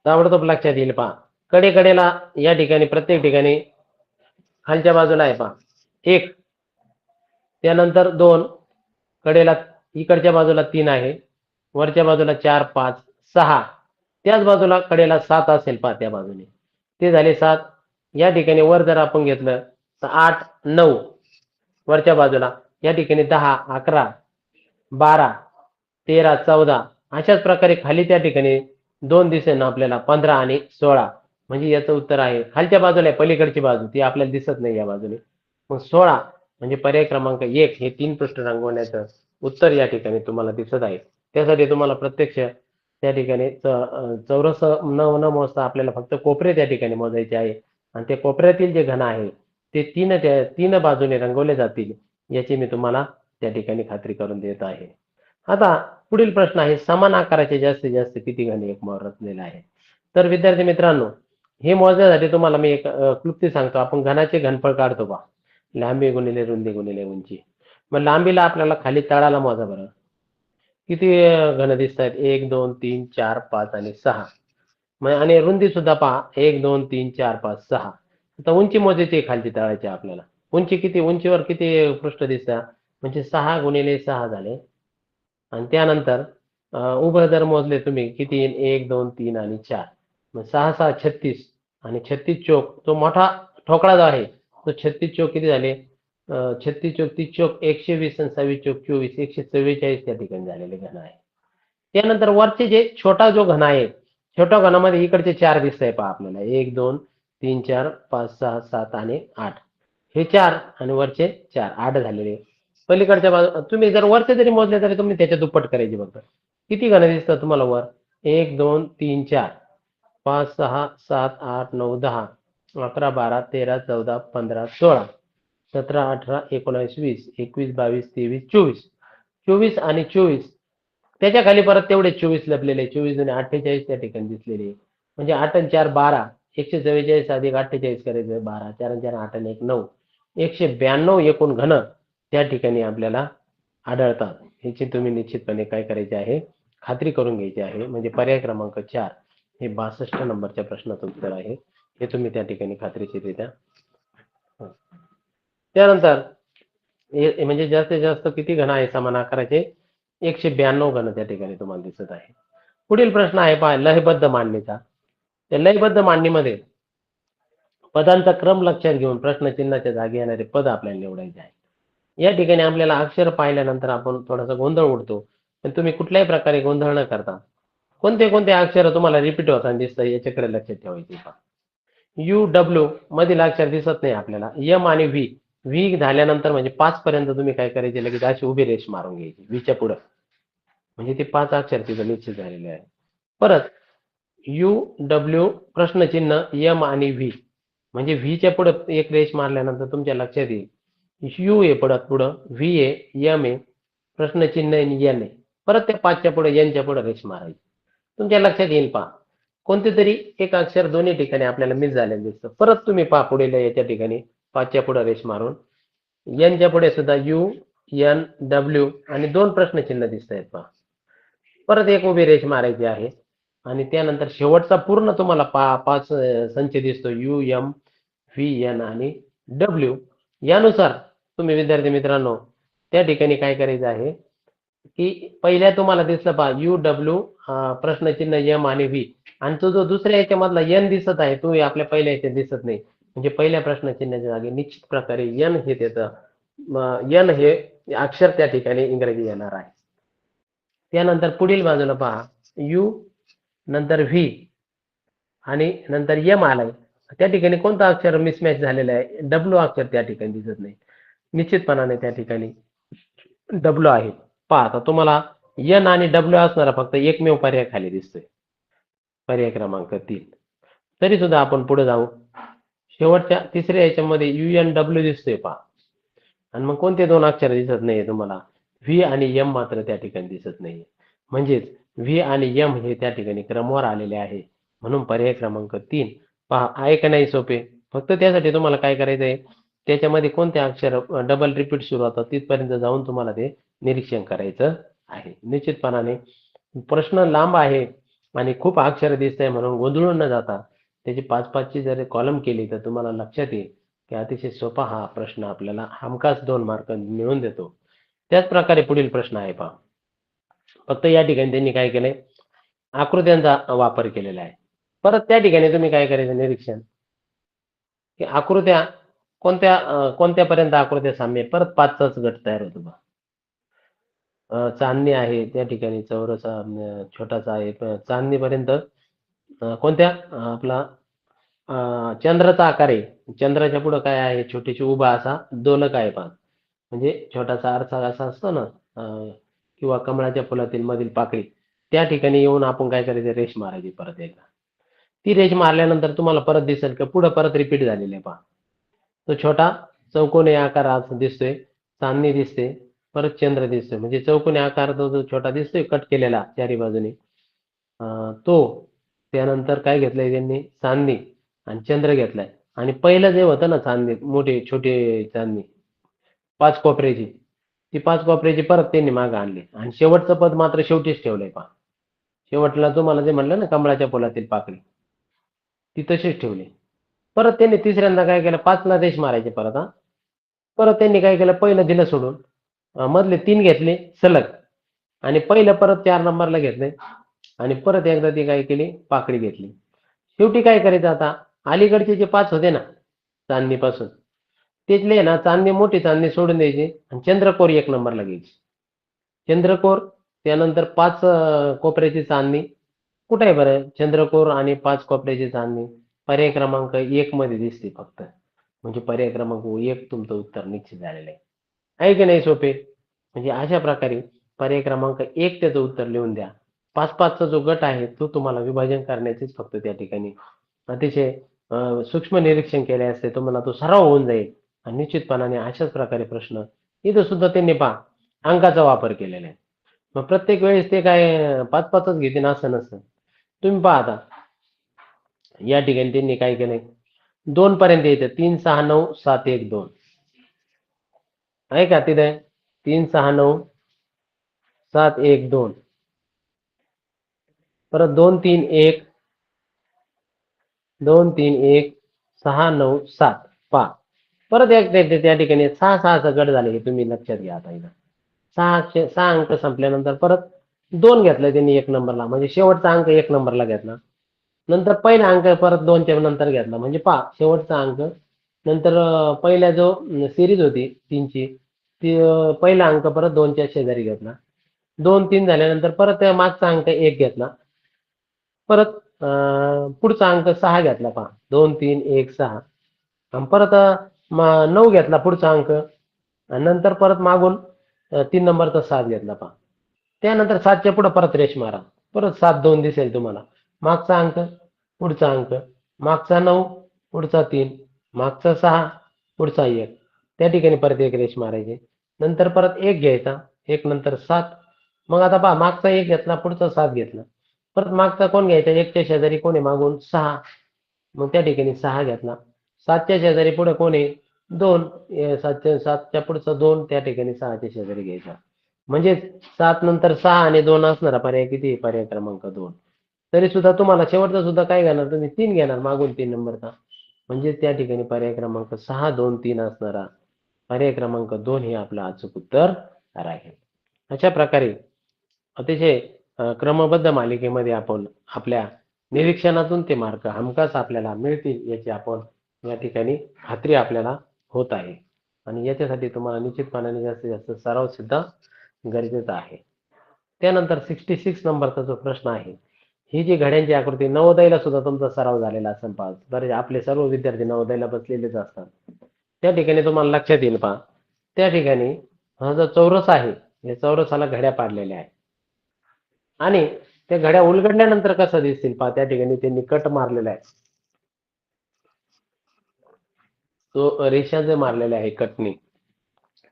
ताबडतोब लक्षात येईल पहा. कडेला या ठिकाणी प्रत्येक ठिकाणी खालच्या बाजूला आहे पहा 1, त्यानंतर 2, कडेला इकडच्या बाजूला 3 आहे, वरच्या बाजूला 4, 5, 6, त्याच बाजूला कडेला 7 असेल पहा त्या बाजूने. ते झाले 7. या ठिकाणी वर जर आपण घेतलं तर 8 9 वरच्या बाजूला, या ठिकाणी 10 11 12 13 14 अशाच प्रकारे खाली त्या ठिकाणी 2 दिसेल ना आपल्याला 15 आणि 16. म्हणजे याचं उत्तर आहे खालच्या बाजूला आहे, पलीकडची बाजू ती आपल्याला दिसत नाही या बाजूने. मग 16 म्हणजे पर्याय क्रमांक 1 हे 3 पृष्ठ रंगवण्याचं उत्तर या ठिकाणी तुम्हाला दिसत आहे. त्यासाठी तुम्हाला प्रत्यक्ष त्या ठिकाणी चौरस न मोजता आपल्याला फक्त कोपरे त्या ठिकाणी मोजायचे आहे आणि ते कोपऱ्यातील जे घन आहे ते तीन बाजूने रंगवले जातील याची मी तुम्हाला त्या ठिकाणी खात्री करून देत आहे. आता पुढील प्रश्न आहे, समान आकाराचे जास्तीत जास्त किती घन एकमेकांवर रचलेले आहे. तर विद्यार्थी मित्रांनो, हे मोजण्यासाठी तुम्हाला मी एक क्लुप्ती सांगतो. आपण घनाचे घनफळ काढतो बा, लांबी गुणिले रुंदी गुणिले उंची. मग लांबीला आपल्याला खाली तळाला मोजा बरं, किती घन दिसत आहेत? 1 2 3 4 5 आणि 6. आणि रुंदी सुद्धा पहा, 1 2 3 4 5 6. आता उंची मोजायची खालची तळायची आपल्याला. उंची किती, उंचीवर किती पृष्ठ दिसतात? म्हणजे 6 गुणिले 6 झाले. आणि त्यानंतर उभं जर मोजले तुम्ही किती येईल? 1 2 3 आणि 4. मग 6 6 36 आणि 36 चोक तो मोठा ठोकळा जो आहे तो 36 चोक किती झाले? 36 चोक 30 चोक 120 आणि 26 चोक 24 144 त्या ठिकाणी झालेले घन आहे. त्यानंतर वरचे जे छोटा जो घन आहे, छोट्या घनामध्ये इकडचे 4 दिसत आहे पहा आपल्याला, 1 2 3 4 5 6 7 आणि 8. हे 4 आणि वरचे 4 8 झालेले. पलीकडच्या बाजू तुम्ही जर वरचे जरी मोजले तरी तुम्ही त्याच्या दुप्पट करायचे बघा. किती घन दिसतात तुम्हाला वर? 1 2 3 4 5 6 7 8 9 10 11 12 13 14 15 16 17 18 19 20 21 22 23 24. 24 आणि 24 त्याच्या खाली परत तेवढे 24 लपलेले, 24 आणि 48 त्या ठिकाणी दिसलेले. म्हणजे 8 आणि 4 12, 144 अधिक 48 करायचं 12, 4 आणि 4 8 आणि 1 9, 192 एकूण घन त्या ठिकाणी आपल्याला आढळतात. ह्याची तुम्ही निश्चितपणे काय करायचे आहे, खात्री करून घ्यायची आहे. म्हणजे पर्याय क्रमांक 4 हे 62 नंबरच्या प्रश्नाचं उत्तर आहे. हे तुम्ही त्या ठिकाणी खात्रीशीररित्या. त्यानंतर म्हणजे जास्तीत जास्त किती घन आहे समान आकाराचे? 192 घन त्या ठिकाणी तुम्हाला दिसत आहे. पुढील प्रश्न आहे पहा, लयबद्ध मांडणीचा. त्या लयबद्ध मांडणीमध्ये पदांचा क्रम लक्षात घेऊन प्रश्नचिन्हाच्या जागी येणारे पद आपल्याला निवडायचे आहे. या ठिकाणी आपल्याला अक्षर पाहिल्यानंतर आपण थोडासा गोंधळ उडतो, पण तुम्ही कुठल्याही प्रकारे गोंधळ न करता कोणते कोणते अक्षर तुम्हाला रिपीट होताना दिसतं याच्याकडे लक्ष ठेवायचे. यू डब्ल्यू मधील अक्षर दिसत नाही आपल्याला. एम आणि व्ही झाल्यानंतर म्हणजे 5 पर्यंत तुम्ही काय करायचे, लगेच अशी उभी रेष मारून घ्यायची व्हीच्या पुढं, म्हणजे ते 5 अक्षर तिथं निश्चित झालेले आहे. परत यू डब्ल्यू प्रश्नचिन्ह एम आणि व्ही, म्हणजे व्हीच्या पुढं एक रेष मारल्यानंतर तुमच्या लक्षात येईल यू आहे पुढं व्ही आहे, एम आहे, प्रश्नचिन्ह एन आहे. परत त्या 5च्या पुढे एनच्या पुढे रेष मारायची. तुमच्या लक्षात येईल पहा, कोणते तरी एक अक्षर दोन्ही ठिकाणी आपल्याला मिस झालेलं दिसतं. परत तुम्ही पहा पुढे याच्या ठिकाणी 5च्या पुढे रेष मारून एनच्या पुढे सुद्धा यू एन डब्ल्यू आणि 2 प्रश्नचिन्ह दिसत आहेत पहा. परत एक उभी रेष मारायची आहे आणि त्यानंतर शेवटचा पूर्ण तुम्हाला 5 संच दिसतो, यू एम व्ही एन आणि डब्ल्यू. यानुसार तुम्ही विद्यार्थी मित्रांनो त्या ठिकाणी काय करायचं आहे की पहिल्या तुम्हाला दिसलं पहा यू डब्ल्यू प्रश्नचिन्ह एम आणि व्ही, आणि तो जो दुसऱ्या याच्यामधला एन दिसत आहे तो आपल्या पहिल्या याच्यात दिसत नाही. म्हणजे पहिल्या प्रश्नचिन्हाच्या जागी निश्चित प्रकारे एन हे त्याचं एन हे अक्षर त्या ठिकाणी इंग्रजी येणार आहे. त्यानंतर पुढील बाजूला पहा यू नंतर व्ही आणि नंतर एम आलाय, त्या ठिकाणी कोणता अक्षर मिसमॅच झालेला आहे? डब्ल्यू अक्षर त्या ठिकाणी दिसत नाही. निश्चितपणाने त्या ठिकाणी डब्ल्यू आहे. पहा आता तुम्हाला एन आणि डब्ल्यू असणारा फक्त एकमेव पर्याय खाली दिसतोय, पर्याय क्रमांक 3. तरी सुद्धा आपण पुढे जाऊ. शेवटच्या तिसऱ्या याच्यामध्ये यू एन डब्ल्यू दिसतोय पहा, आणि मग कोणते 2 अक्षर दिसत नाहीये तुम्हाला? व्ही आणि एम मात्र त्या ठिकाणी दिसत नाहीये. म्हणजेच व्ही आणि एम हे त्या ठिकाणी क्रमवार आलेले आहे. म्हणून पर्याय क्रमांक 3 पहा आहे का नाही सोपे? फक्त त्यासाठी तुम्हाला काय करायचंय, त्याच्यामध्ये कोणते अक्षर डबल रिपीट सुरू होतात तिथपर्यंत जाऊन तुम्हाला ते निरीक्षण करायचं आहे. निश्चितपणाने प्रश्न लांब आहे आणि खूप अक्षर दिसत आहे म्हणून गोंधळून न जाता त्याची 5-5ची जर कॉलम केली तर तुम्हाला लक्षात येईल की अतिशय सोपा हा प्रश्न आपल्याला हमखास 2 मार्क मिळवून देतो. त्याच प्रकारे पुढील प्रश्न आहे पहा. फक्त या ठिकाणी त्यांनी काय केलंय, आकृत्यांचा वापर केलेला आहे. परत त्या ठिकाणी तुम्ही काय करायचं निरीक्षण, की आकृत्या कोणत्यापर्यंत आकृत्या साम्य आहे? परत 5चाच गट तयार होतो बघा. चांदणी आहे त्या ठिकाणी चौरस छोटासा आहे. चांदणीपर्यंत कोणत्या आपला चंद्राचा आकार आहे. चंद्राच्या पुढे काय आहे? छोटीशी उभा असा दोलक आहे पहा. म्हणजे छोटासा आरसा असा असतो ना, किंवा कमळाच्या फुलातील मधील पाकळी, त्या ठिकाणी येऊन आपण काय करायचं? रेष मारायची परत एकदा. ती रेष मारल्यानंतर तुम्हाला परत दिसेल की पुढे परत रिपीट झालेले आहे पहा. तो छोटा चौकोनी आकाराचा दिसतोय, चांदणी दिसते, परत चंद्र दिसतोय. म्हणजे चौकोनी आकार जो छोटा दिसतोय कट केलेला चारी बाजूने, तो त्यानंतर काय घेतलंय त्यांनी? चांदणी आणि चंद्र घेतलाय. आणि पहिलं जे होतं ना चांदणी, मोठी छोटी चांदणी 5 कोपऱ्याची, ती 5 कोपऱ्याची परत त्यांनी मागे आणली आणि शेवटचं पद मात्र शेवटीच ठेवलंय पहा. शेवटला तुम्हाला जे म्हणलं ना कमळाच्या फुलातील पाकळी, ती तशीच ठेवली. परत त्यांनी तिसऱ्यांदा काय केलं? 5ला रेष मारायची परत हा. परत त्यांनी काय केलं? पहिलं दिलं सोडून, मधले 3 घेतले सलग आणि पहिलं परत 4 नंबरला घेतले आणि परत एकदा ती काय केली? पाकळी घेतली. शेवटी काय करायचं आता? अलीकडचे जे 5 होते ना चांदणीपासून, तिथले ना चांदणी, मोठी चांदणी सोडून द्यायची आणि चंद्रकोर 1 नंबरला घ्यायची. चंद्रकोर, त्यानंतर 5 कोपऱ्याची चांदणी कुठे आहे बरं? चंद्रकोर आणि 5 कोपऱ्याची चांदणी पर्याय क्रमांक 1 मध्ये दिसते फक्त. म्हणजे पर्याय क्रमांक 1 तुमचं उत्तर निश्चित झालेलं आहे. आहे की नाही सोपे? म्हणजे अशा प्रकारे पर्याय क्रमांक 1 त्याचं उत्तर लिहून द्या. 5-5चा जो गट आहे तो तुम्हाला विभाजन करण्याचेच फक्त त्या ठिकाणी अतिशय सूक्ष्म निरीक्षण केले असते तुम्हाला तो सराव होऊन जाईल आणि निश्चितपणाने अशाच प्रकारे प्रश्न इथं सुद्धा त्यांनी पहा अंकाचा वापर केलेला आहे. मग प्रत्येक वेळेस ते काय 5-5च घेतील असं नसतं. तुम्ही पहा आता या ठिकाणी त्यांनी काय केलंय? 2 पर्यंत यायचं. 3, 6, 9, 7, 1, 2 आहे का तिथे? 3, 6, 9, 7, 1, 2 परत 2, 3, 1, 2, 3, 1, 6, 9, 7 पहा. परत एक त्या ठिकाणी 6-6चा गट झाले हे तुम्ही लक्षात घ्या. आता इथं 6 अंक संपल्यानंतर परत 2 घेतलाय त्यांनी 1 नंबरला, म्हणजे शेवटचा अंक 1 नंबरला घेतला. नंतर पहिला अंक परत 2च्या नंतर घेतला. म्हणजे पहा शेवटचा अंक नंतर पहिल्या जो सिरीज होती 3ची, ती पहिला अंक परत 2च्या शेजारी घेतला. 2-3 झाल्यानंतर परत मागचा अंक 1 घेतला. परत पुढचा अंक 6 घेतला पहा. 2, 3, 1, 6 आणि परत 9 घेतला पुढचा अंक आणि नंतर परत मागून 3 नंबरचा 7 घेतला पहा. त्यानंतर 7च्या पुढे परत रेष मारा. परत 7, 2 दिसेल तुम्हाला. मागचा अंक, पुढचा अंक, मागचा 9, पुढचा 3, मागचा 6, पुढचा 1. त्या ठिकाणी परत एक रेष मारायची. नंतर परत 1 घ्यायचा. 1 नंतर 7. मग आता पहा मागचा 1 घेतला, पुढचा 7 घेतला. परत मागचा कोण घ्यायचा? 1च्या शेजारी कोण आहे मागून? 6. मग त्या ठिकाणी 6 घेतला. 7च्या शेजारी पुढे कोण आहे? 2. 7च्या पुढचा 2 त्या ठिकाणी 6च्या शेजारी घ्यायचा. म्हणजे 7 नंतर 6 आणि 2 असणारा पर्याय किती? पर्याय क्रमांक 2. तरी सुद्धा तुम्हाला शेवटचा सुद्धा काय घेणार? तुम्ही 3 घेणार मागून 3 नंबरचा. म्हणजे त्या ठिकाणी पर्याय क्रमांक 6, 2, 3 असणारा पर्याय क्रमांक 2 हे आपलं अचूक उत्तर राहील. अशा प्रकारे अतिशय क्रमबद्ध मालिकेमध्ये आपण आपल्या निरीक्षणातून ते मार्क हमखास आपल्याला मिळतील याची आपण या ठिकाणी खात्री आपल्याला होत आहे आणि याच्यासाठी तुम्हाला निश्चितपणाने जास्तीत जास्त सराव सुद्धा गरजेचा आहे. त्यानंतर 66 नंबरचा जो प्रश्न आहे, ही जी घड्यांची आकृती नवोदयला सुद्धा तुमचा सराव झालेला असेल पहा. बरेच आपले सर्व विद्यार्थी नवोदयला बसलेलेच असतात. त्या ठिकाणी तुम्हाला लक्षात येईल पहा. त्या ठिकाणी हा जो चौरस आहे, या चौरसाला घड्या पाडलेल्या आहेत आणि त्या घड्या उलगडल्यानंतर कसं दिसतील पहा. त्या ठिकाणी त्यांनी कट मारलेला आहे. तो रेषा जे मारलेल्या आहे कटनी,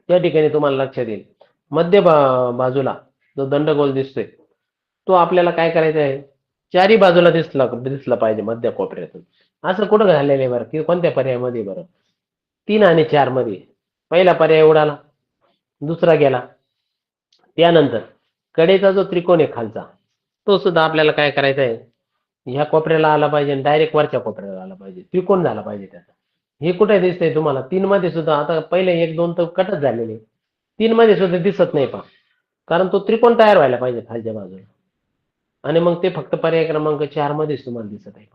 त्या ठिकाणी तुम्हाला लक्षात येईल मध्य बाजूला जो दंडगोल दिसतोय तो आपल्याला काय करायचा आहे? चारी बाजूला दिसला पाहिजे मध्य कोपऱ्यातून. असं कुठं झालेलं आहे बरं? की कोणत्या पर्यायामध्ये बरं? 3 आणि 4 मध्ये. पहिला पर्याय उडाला, दुसरा गेला. त्यानंतर कडेचा जो त्रिकोण आहे खालचा, तो सुद्धा आपल्याला काय करायचा आहे? ह्या कोपऱ्याला आला पाहिजे आणि डायरेक्ट वरच्या कोपऱ्याला आला पाहिजे. त्रिकोण झाला पाहिजे त्याचा. हे कुठे दिसतंय तुम्हाला? 3 मध्ये सुद्धा. आता पहिले 1, 2 तर कटच झालेले. 3 मध्ये सुद्धा दिसत नाही पहा. कारण तो त्रिकोण तयार व्हायला पाहिजे खालच्या बाजूला आणि मग ते फक्त पर्याय क्रमांक 4 मध्येच तुम्हाला दिसत आहे.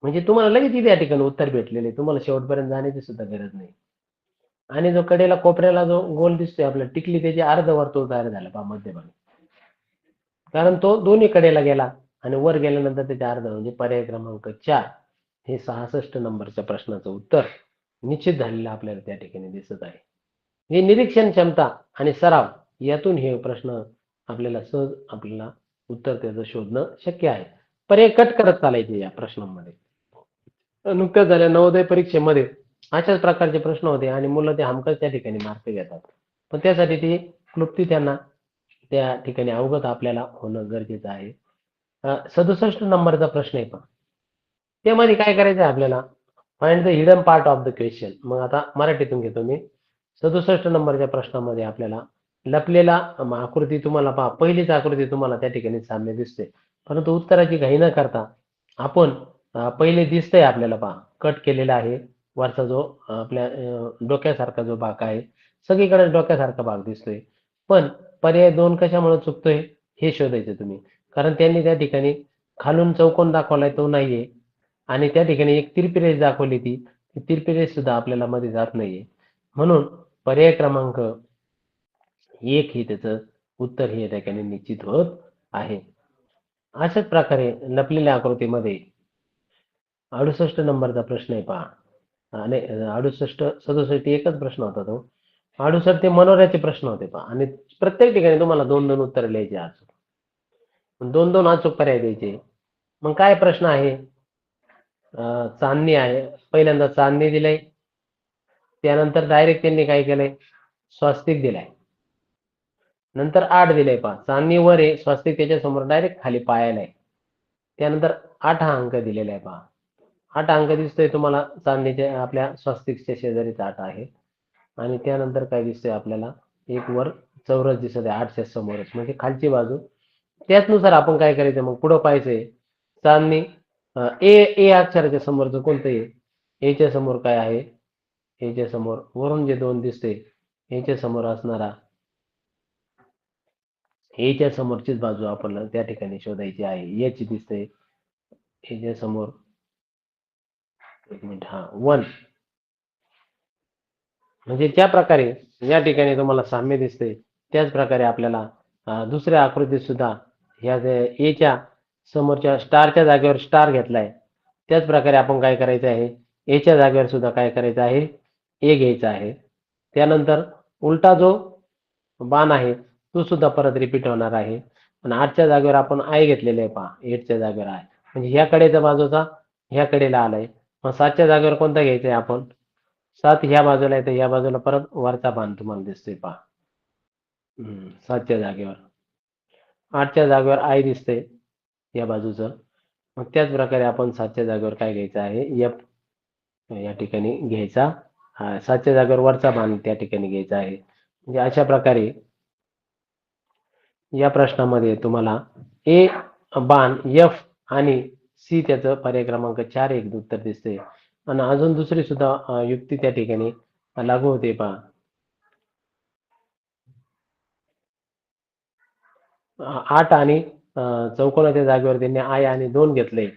म्हणजे तुम्हाला लगेच इथे या ठिकाणी उत्तर भेटलेले, तुम्हाला शेवटपर्यंत जाण्याची सुद्धा गरज नाही. आणि जो कडेला कोपऱ्याला जो गोल दिसतोय आपल्याला टिकली, त्याचे अर्धवर्तुळ तयार झालं पहा मध्यभागी, कारण तो दोन्ही कडेला गेला आणि वर गेल्यानंतर त्याचे अर्ध, म्हणजे पर्याय क्रमांक 4 हे 66 नंबरच्या प्रश्नाचं उत्तर निश्चित झालेलं आपल्याला त्या ठिकाणी दिसत आहे. हे निरीक्षण क्षमता आणि सराव यातून हे प्रश्न आपल्याला सहज आपल्याला उत्तर त्याचं शोधणं शक्य आहे. पर्याय कट करत चालायचे या प्रश्नांमध्ये. नुकत्याच झाल्या नवोदय परीक्षेमध्ये अशाच प्रकारचे प्रश्न होते आणि मुलं ते हमखास त्या ठिकाणी मार्क घेतात. पण त्यासाठी ती क्लृप्ती त्यांना त्या ठिकाणी अवगत आपल्याला होणं गरजेचं आहे. 67 नंबरचा प्रश्न आहे पहा. त्यामध्ये काय करायचं आहे आपल्याला? Find the hidden part of the question. मग आता मराठीतून घेतो मी. 67 नंबरच्या प्रश्नामध्ये आपल्याला लपलेला आकृती तुम्हाला पहा, पहिलीच आकृती तुम्हाला त्या ठिकाणी साम्य दिसते. परंतु उत्तराची घाई न करता आपण पहिले दिसतंय आपल्याला पहा, कट केलेला आहे. वरचा जो आपल्या डोक्यासारखा जो भाग आहे, सगळीकडे डोक्यासारखा भाग दिसतोय. पण पर्याय 2 कशामुळे चुकतोय हे शोधायचं तुम्ही. कारण त्यांनी त्या ठिकाणी खालून चौकोन दाखवलाय तो नाहीये आणि त्या ठिकाणी एक तिरपी रेष दाखवली, ती तिरपी रेष सुद्धा आपल्याला मध्ये जात नाहीये. म्हणून पर्याय क्रमांक 1 हे त्याचं उत्तर हे त्या ठिकाणी निश्चित होत आहे. अशाच प्रकारे लपलेल्या आकृतीमध्ये 68 नंबरचा प्रश्न आहे पहा. आणि 68, 67 एकच प्रश्न होता तो. 68 ते मनोऱ्याचे प्रश्न होते पहा आणि प्रत्येक ठिकाणी तुम्हाला 2-2 उत्तर लिहायचे अचूक. 2-2 अचूक पर्याय द्यायचे. मग काय प्रश्न आहे? चांदणी आहे. पहिल्यांदा चांदणी दिलंय. त्यानंतर डायरेक्ट त्यांनी काय केलंय? स्वस्तिक दिलाय. नंतर 8 दिलंय पहा. चांदणी वर आहे, स्वस्तिक त्याच्या समोर डायरेक्ट खाली पायाला आहे. त्यानंतर 8 हा अंक दिलेला आहे पहा. 8 अंक दिसतोय तुम्हाला चांदणीच्या आपल्या स्वस्तिकच्या शेजारीच 8 आहे. आणि त्यानंतर काय दिसतंय आपल्याला? एक वर चौरस दिसत आहे 8च्या समोरच, म्हणजे खालची बाजू. त्याचनुसार आपण काय करायचं मग पुढं पाहायचंय. चांदणी ए अक्षराच्या समोरचं कोणतं आहे? एच्या समोर काय आहे? एच्या समोर वरून जे 2 दिसते, एच्या समोर असणारा, एच्या समोरचीच बाजू आपल्याला त्या ठिकाणी शोधायची आहे. याची दिसते एच्या समोर, एक मिनिट, 1. म्हणजे ज्या प्रकारे या ठिकाणी तुम्हाला साम्य दिसते, त्याच प्रकारे आपल्याला दुसऱ्या आकृतीत सुद्धा ह्या एच्या समोरच्या स्टारच्या जागेवर स्टार घेतलाय. त्याच प्रकारे आपण काय करायचं आहे? एच्या जागेवर सुद्धा काय करायचं आहे? ए घ्यायचा आहे. त्यानंतर उलटा जो बाण आहे तो सुद्धा परत रिपीट होणार आहे. आणि 8च्या जागेवर आपण आय घेतलेले आहे पहा. 8च्या जागेवर आय, म्हणजे ह्या कडेचा बाजूचा ह्या कडेला आलाय. मग 7च्या जागेवर कोणता घ्यायचा आहे आपण? 7 ह्या बाजूला आहे, तर ह्या बाजूला परत वरचा बाण तुम्हाला दिसतोय पहा. 7च्या जागेवर. 8च्या जागेवर आय दिसतंय या बाजूचं. मग त्याच प्रकारे आपण 7च्या जागेवर काय घ्यायचं आहे? एफ या ठिकाणी घ्यायचा. 7च्या जागेवर वरचा बाण त्या ठिकाणी घ्यायचा आहे. म्हणजे अशा प्रकारे या प्रश्नामध्ये तुम्हाला ए बाण, एफ आणि सी त्याचं पर्याय क्रमांक 4 एक उत्तर दिसते. आणि अजून दुसरी सुद्धा युक्ती त्या ठिकाणी लागू होते पहा. 8 आणि चौकोनाच्या जागेवर त्यांनी आय आणि 2 घेतले.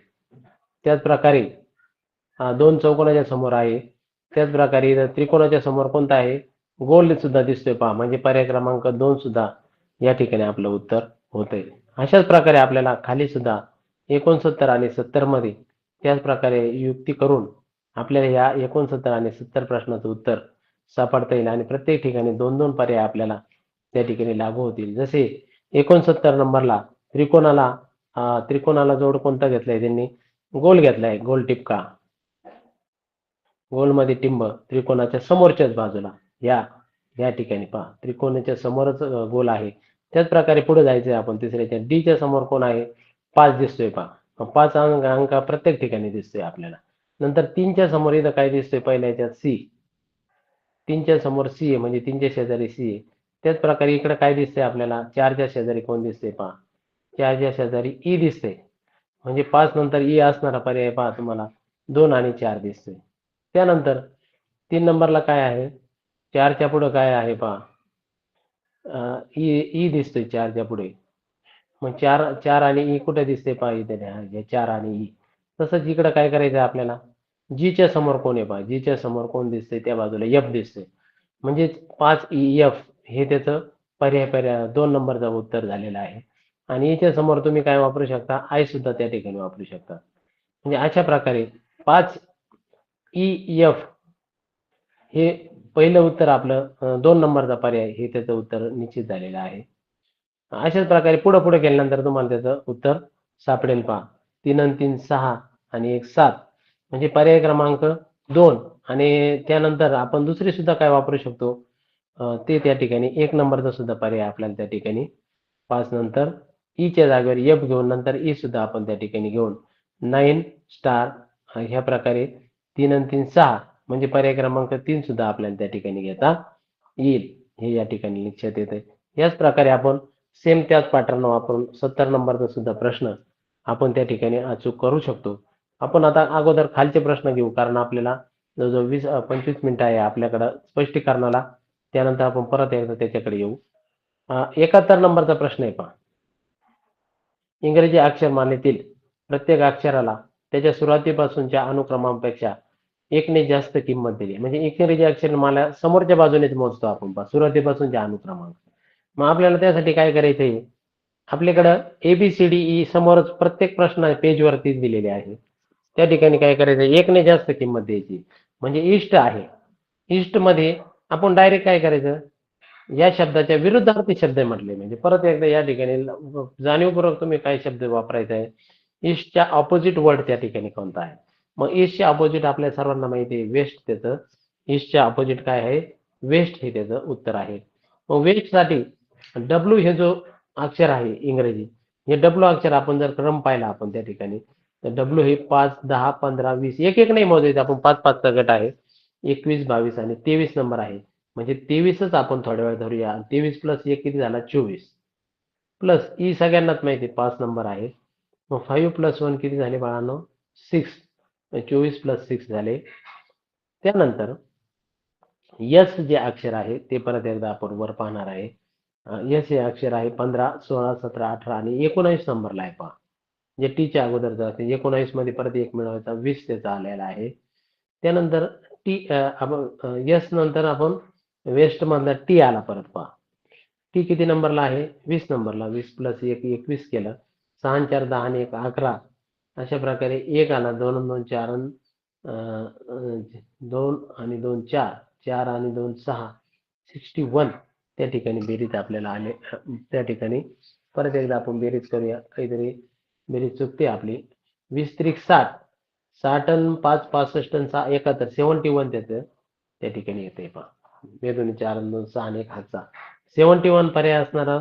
त्याच प्रकारे 2 चौकोनाच्या समोर आहे. त्याच प्रकारे इथं त्रिकोणाच्या समोर कोणता आहे? गोल सुद्धा दिसतोय पहा. म्हणजे पर्याय क्रमांक 2 सुद्धा या ठिकाणी आपलं उत्तर होतंय. अशाच प्रकारे आपल्याला खाली सुद्धा 69 आणि 70 मध्ये त्याच प्रकारे युक्ती करून आपल्याला या 69 आणि 70 प्रश्नाचं उत्तर सापडता येईल आणि प्रत्येक ठिकाणी 2-2 पर्याय आपल्याला त्या ठिकाणी लागू होतील. जसे 69 नंबरला त्रिकोणाला जोड कोणता घेतलाय त्यांनी? गोल घेतलाय, गोल टिपका. गोलमध्ये टिंब त्रिकोणाच्या समोरच्याच बाजूला या ठिकाणी पहा, त्रिकोणाच्या समोरच गोल आहे. त्याच प्रकारे पुढे जायचंय आपण तिसऱ्याच्या. डीच्या समोर कोण आहे? 5 दिसतोय पहा. 5 अंक प्रत्येक ठिकाणी दिसतोय आपल्याला. नंतर 3च्या समोर इथं काय दिसतोय? पहिल्याच्यात सी. 3च्या समोर सी आहे, म्हणजे 3च्या शेजारी सी आहे. त्याच प्रकारे इकडे काय दिसतंय आपल्याला? 4च्या शेजारी कोण दिसतंय पहा? 4च्या शेजारी ई दिसते. म्हणजे 5 नंतर ई असणारा पर्याय पहा तुम्हाला 2 आणि 4 दिसतोय. त्यानंतर 3 नंबरला काय आहे? 4च्या पुढे काय आहे पहा? ई दिसतोय 4च्या पुढे. मग 4 आणि ई कुठे दिसते पहा? इथे 4 आणि ई. तसंच इकडं काय करायचं आहे आपल्याला, जीच्या समोर कोण आहे पहा, जीच्या समोर कोण दिसतंय त्या बाजूला एफ दिसतंय, म्हणजे 5EF हे त्याचं पर्याय 2 नंबरचं उत्तर झालेलं आहे. आणि याच्या समोर तुम्ही काय वापरू शकता, आय सुद्धा त्या ठिकाणी वापरू शकता. म्हणजे अशा प्रकारे 5EF हे पहिलं उत्तर आपलं 2 नंबरचा पर्याय हे त्याचं उत्तर निश्चित झालेलं आहे. अशाच प्रकारे पुढे गेल्यानंतर तुम्हाला त्याचं उत्तर सापडेल पहा. 3 आणि 3 6 आणि 1 7 म्हणजे पर्याय क्रमांक 2. आणि त्यानंतर आपण दुसरी सुद्धा काय वापरू शकतो, ते त्या ठिकाणी 1 नंबरचा सुद्धा पर्याय आपल्याला त्या ठिकाणी 5 नंतर ईच्या जागेवर एफ घेऊन नंतर ई सुद्धा आपण त्या ठिकाणी घेऊन 9 स्टार ह्या प्रकारे 3 आणि 3 6 म्हणजे पर्याय क्रमांक 3 सुद्धा आपल्याला त्या ठिकाणी घेता येईल, हे या ठिकाणी लक्षात येतंय. याच प्रकारे आपण सेम त्याच पॅटर्न वापरून 70 नंबरचा सुद्धा प्रश्न आपण त्या ठिकाणी अचूक करू शकतो. आपण आता अगोदर खालचे प्रश्न घेऊ, कारण आपल्याला जवळजवळ 20-25 मिनिटं आहे आपल्याकडं स्पष्टीकरणाला. त्यानंतर आपण परत एकदा त्याच्याकडे येऊ. 71 नंबरचा प्रश्न आहे पहा. इंग्रजी अक्षरमालेतील प्रत्येक अक्षराला त्याच्या सुरुवातीपासूनच्या अनुक्रमांपेक्षा 1 ने जास्त किंमत दिली. म्हणजे इंग्रजी अक्षरमाला समोरच्या बाजूनेच मोजतो आपण पहा, सुरुवातीपासूनच्या अनुक्रमांक. मग आपल्याला त्यासाठी काय करायचं आहे, आपल्याकडं ABCDE समोरच प्रत्येक प्रश्न पेजवरतीच दिलेले आहे. त्या ठिकाणी काय करायचं, 1 ने जास्त किंमत द्यायची. म्हणजे इष्ट आहे. इष्टमध्ये आपण डायरेक्ट काय करायचं, या शब्दाच्या विरुद्धार्थी शब्द म्हटले, म्हणजे परत एकदा या ठिकाणी जाणीवपूर्वक तुम्ही काय शब्द वापरायचा आहे, ईस्टच्या ऑपोजिट वर्ड त्या ठिकाणी कोणता आहे. मग ईस्टच्या ऑपोजिट आपल्या सर्वांना माहिती आहे वेस्ट, त्याचं ईस्टच्या ऑपोजिट काय आहे, वेस्ट हे त्याचं उत्तर आहे. मग वेस्टसाठी डब्ल्यू हे जो अक्षर आहे इंग्रजी, हे डब्ल्यू अक्षर आपण जर क्रम पाहिला आपण त्या ठिकाणी, तर डब्ल्यू हे 5 10 15 20 एक नाही मोजायचं आपण, 5-5चा गट आहे. 21 22 आणि 23 नंबर आहे. म्हणजे 23च आपण थोड्या वेळ धरूया. 23 + 1 किती झाला, 24 प्लस ई सगळ्यांनाच माहिती 5 नंबर आहे. मग 5 + 1 किती झाले बाळांनो, 6. 24 + 6 झाले. त्यानंतर यस जे अक्षर आहे ते परत एकदा आपण वर पाहणार आहे. यस हे अक्षर आहे 15 16 17 18 आणि 19 नंबरला आहे पहा. जे टीच्या अगोदरचं असेल, 19 मध्ये परत 1 मिळवायचा, 20 त्याचा आलेला आहे. त्यानंतर टी आपण यस नंतर आपण वेस्ट मधला टी आला परत पहा. टी किती नंबरला आहे, 20 नंबरला. 20 + 1 21 केलं, 6 आणि 4 10 आणि 1 11. अशा प्रकारे 1 आला, 2 आणि 2 4 आणि 2 आणि 2 4 4 आणि 2 6 61 त्या ठिकाणी बेरीज आपल्याला आले. त्या ठिकाणी परत एकदा आपण बेरीज करूया, काहीतरी बेरीज चुकते आपली. 20 त्रिक 60, 60 आणि 5 65 आणि 6 71 71 त्याचं त्या ठिकाणी येते पहा. 2 4 आणि 2 6 आणि 1 हातचा 71 पर्याय असणारा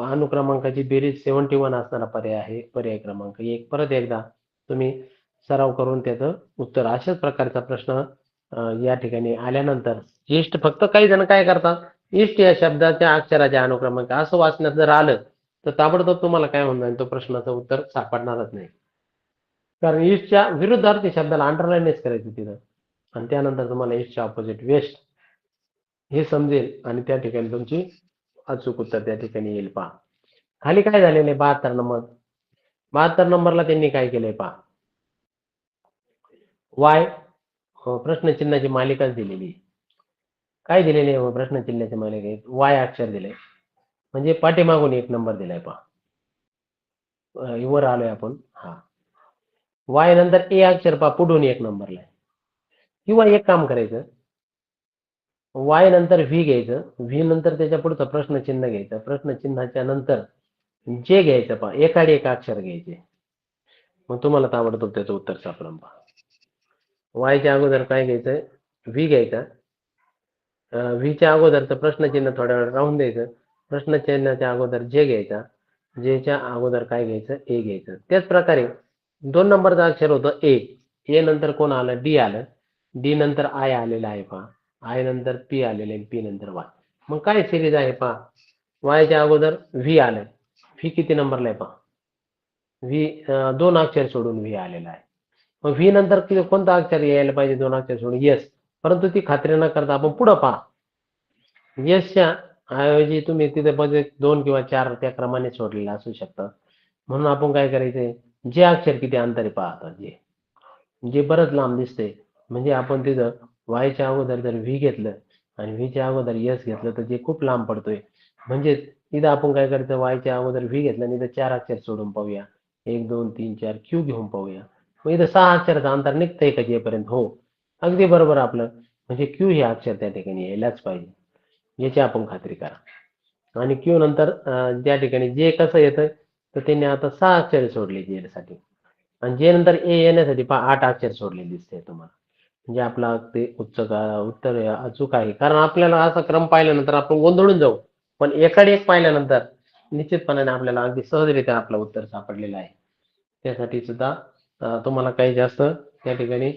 अनुक्रमांकाची बेरीज 71 असणारा पर्याय आहे पर्याय क्रमांक 1. परत एकदा तुम्ही सराव करून त्याचं उत्तर, अशाच प्रकारचा प्रश्न या ठिकाणी आल्यानंतर इष्ट, फक्त काही जण काय करतात, इष्ट या शब्दाच्या अक्षराच्या अनुक्रमांक असं वाचण्यात जर आलं तर ताबडतोब तुम्हाला काय होऊन जाईल, तो प्रश्नाचं उत्तर सापडणारच नाही. कारण ईस्टच्या विरुद्धार्थी शब्दाला अंडरलाईनच करायचं तिथं, आणि त्यानंतर तुम्हाला ईस्टच्या ऑपोजिट वेस्ट हे समजेल आणि त्या ठिकाणी तुमची अचूक उत्तर त्या ठिकाणी येईल पहा. खाली काय झालेलं आहे 72 नंबरला त्यांनी काय केलंय पहा, वाय प्रश्नचिन्हाची मालिकाच दिलेली आहे. काय दिलेली आहे प्रश्नचिन्हाच्या मालिकेत, वाय अक्षर दिलंय, म्हणजे पाठीमागून 1 नंबर दिलाय पहा. वर आलोय आपण, हा वाय नंतर ए अक्षर पहा पुढून 1 नंबरला आहे. किंवा एक काम करायचं, वाय नंतर व्ही घ्यायचं, व्ही नंतर त्याच्या पुढचं प्रश्नचिन्ह घ्यायचं, प्रश्नचिन्हाच्या नंतर जे घ्यायचं पहा, एकाडी एक अक्षर घ्यायचे, मग तुम्हाला ताबडतोब त्याचं उत्तर सापडेल पहा. वायच्या अगोदर काय घ्यायचं, व्ही घ्यायचा, व्हीच्या अगोदरचं प्रश्नचिन्ह थोड्या वेळ राहून द्यायचं, प्रश्नचिन्हाच्या अगोदर जे घ्यायचा, जेच्या अगोदर काय घ्यायचं, ए घ्यायचं. त्याच प्रकारे 2 नंबरचं अक्षर होतं ए, ए नंतर कोण आलं, डी आलं, डी नंतर आय आलेलं आहे पहा, आय नंतर पी आलेलं आहे, पी नंतर वाय. मग काय सिरीज आहे पहा, वायच्या अगोदर व्ही आलं, व्ही किती नंबरला आहे पहा, व्ही 2 अक्षर सोडून व्ही आलेला आहे. मग व्ही नंतर कोणता अक्षर यायला पाहिजे, 2 अक्षर सोडून यस, परंतु ती खात्री न करता आपण पुढं पहा, यसच्या ऐवजी तुम्ही तिथे बजेट 2 किंवा 4 त्या क्रमाने सोडलेला असू शकतं. म्हणून आपण काय करायचंय, जे अक्षर किती अंतर आहे पहा आता, जे बरंच लांब दिसतंय, म्हणजे आपण तिथं वायच्या अगोदर जर व्ही घेतलं आणि व्हीच्या अगोदर एस घेतलं तर जे खूप लांब पडतोय. म्हणजे इथं आपण काय करायचं, वायच्या अगोदर व्ही घेतलं आणि इथं 4 अक्षर सोडून पाहूया. 1, 2, 3, 4 क्यू घेऊन पाहूया. मग इथं 6 अक्षराचं अंतर निघतंय का जेपर्यंत? हो. अगदी बरोबर आपलं. म्हणजे क्यू हे अक्षर त्या ठिकाणी यायलाच पाहिजे. याची आपण खात्री करा. आणि क्यू नंतर ज्या ठिकाणी जे कसं येतं, तर त्यांनी आता 6 अक्षरे सोडली जे साठी. आणि जे नंतर ए येण्यासाठी पहा 8 अक्षर सोडलेले दिसते तुम्हाला. म्हणजे आपला ते उत्तर अचूक आहे. कारण आपल्याला असा क्रम पाहिल्यानंतर आपण गोंधळून जाऊ. पण एकाडे एक पाहिल्यानंतर निश्चितपणाने आपल्याला अगदी सहजरित्या आपलं उत्तर सापडलेलं आहे. त्यासाठी सुद्धा तुम्हाला काही जास्त त्या ठिकाणी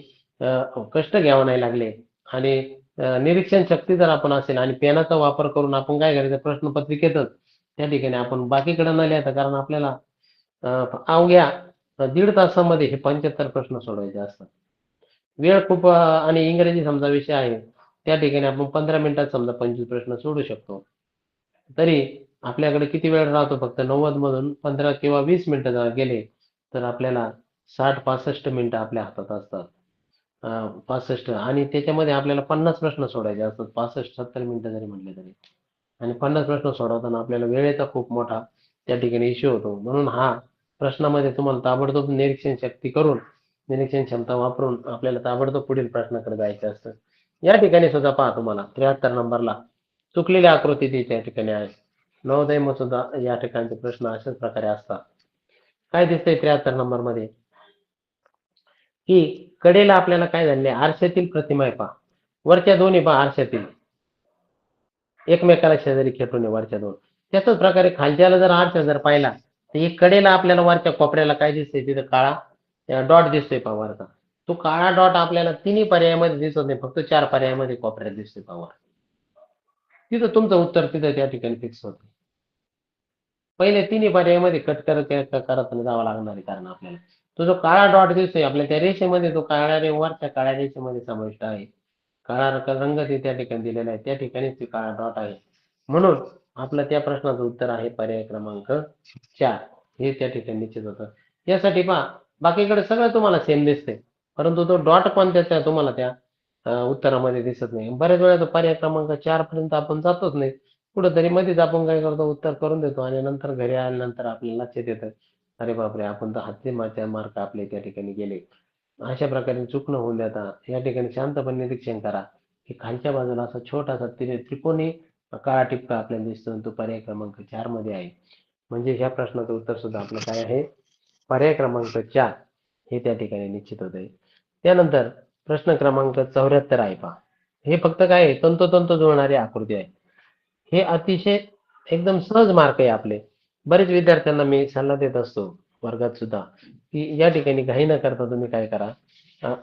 कष्ट घ्यावे नाही लागले. आणि निरीक्षण शक्ती जर आपण असेल आणि पेनाचा वापर करून आपण काय करायचं, प्रश्नपत्रिकेतच त्या ठिकाणी आपण बाकीकडे न लिहायचं, कारण आपल्याला अवघ्या 1.5 तासामध्ये हे 75 प्रश्न सोडवायचे असतात. वेळ खूप आणि इंग्रजी समजा विषय आहे, त्या ठिकाणी आपण 15 मिनिटात समजा 25 प्रश्न सोडू शकतो. तरी आपल्याकडे किती वेळ राहतो, फक्त 90 मधून 15 किंवा 20 मिनिटं जर गेले तर आपल्याला 60-65 मिनिटं आपल्या हातात असतात. 65 आणि त्याच्यामध्ये आपल्याला 50 प्रश्न सोडायचे असतात. 65-70 मिनिटं जरी म्हटले तरी. आणि 50 प्रश्न सोडवताना आपल्याला वेळेचा खूप मोठा त्या ठिकाणी इश्यू होतो. म्हणून हा प्रश्नामध्ये तुम्हाला ताबडतोब निरीक्षण शक्ती करून, निरीक्षण क्षमता वापरून आपल्याला ताबडतोब पुढील प्रश्नाकडे जायचं असतं. या ठिकाणी सुद्धा पहा, तुम्हाला 73 नंबरला चुकलेली आकृती ती त्या ठिकाणी आहे. नवोदय मग सुद्धा या ठिकाणचे प्रश्न अशाच प्रकारे असतात. काय दिसतंय 73 नंबर मध्ये, की कडेला आपल्याला काय झाले, आरशातील प्रतिमा आहे पहा. वरच्या दोन्ही पहा आरशातील एकमेकाला शेजारी खेटून आहे वरच्या दोन. त्याचाच प्रकारे खालच्याला जर आरसा जर पाहिला, तर एक कडेला आपल्याला वरच्या कोपऱ्याला काय दिसतंय, तिथं काळा डॉट दिसतोय पहा वरचा. तो काळा डॉट आपल्याला तिन्ही पर्यायामध्ये दिसत नाही, फक्त 4 पर्यायामध्ये कोपऱ्यात दिसतोय पहा वर. तिथं तुमचं उत्तर तिथं त्या ठिकाणी फिक्स होतं. पहिले तिन्ही पर्यायामध्ये कट करत जावं लागणार आहे, कारण आपल्याला तो जो काळा डॉट दिसतोय आपल्या त्या रेषेमध्ये, तो वरच्या काळ्या रेषेमध्ये समाविष्ट आहे. काळा रंग ते त्या ठिकाणी दिलेला आहे, त्या ठिकाणीच ते काळा डॉट आहे. म्हणून आपलं त्या प्रश्नाचं उत्तर आहे पर्याय क्रमांक 4. हे त्या ठिकाणी निश्चित होतं. यासाठी पहा, बाकीकडे सगळं तुम्हाला सेम दिसतंय, परंतु तो डॉट पण त्याच्या तुम्हाला त्या उत्तरामध्ये दिसत नाही. बऱ्याच वेळा तो पर्याय क्रमांक 4 पर्यंत आपण जातोच नाही. कुठंतरी मध्येच आपण काय करतो, उत्तर करून देतो आणि नंतर घरी आल्यानंतर आपल्याला लक्षात येतं, अरे बापरे, आपण तर हातचे मार्क आपले त्या ठिकाणी गेले. अशा प्रकारे चूक न होऊन देता या ठिकाणी शांतपणे निरीक्षण करा, की खालच्या बाजूला असा छोटासा त्रिकोणी काळा टिपका आपल्याला दिसतो आणि तो पर्याय क्रमांक 4 मध्ये आहे. म्हणजे ह्या प्रश्नाचं उत्तर सुद्धा आपलं काय आहे, पर्याय क्रमांक 4 हे त्या ठिकाणी निश्चित होत आहे. त्यानंतर प्रश्न क्रमांक 74 आहे पहा. हे फक्त काय आहे, तंतोतंत जुळणारी आकृती आहे. हे अतिशय एकदम सहज मार्क आहे आपले. बरेच विद्यार्थ्यांना मी सल्ला देत असतो वर्गात सुद्धा, की या ठिकाणी घाई न करता तुम्ही काय करा,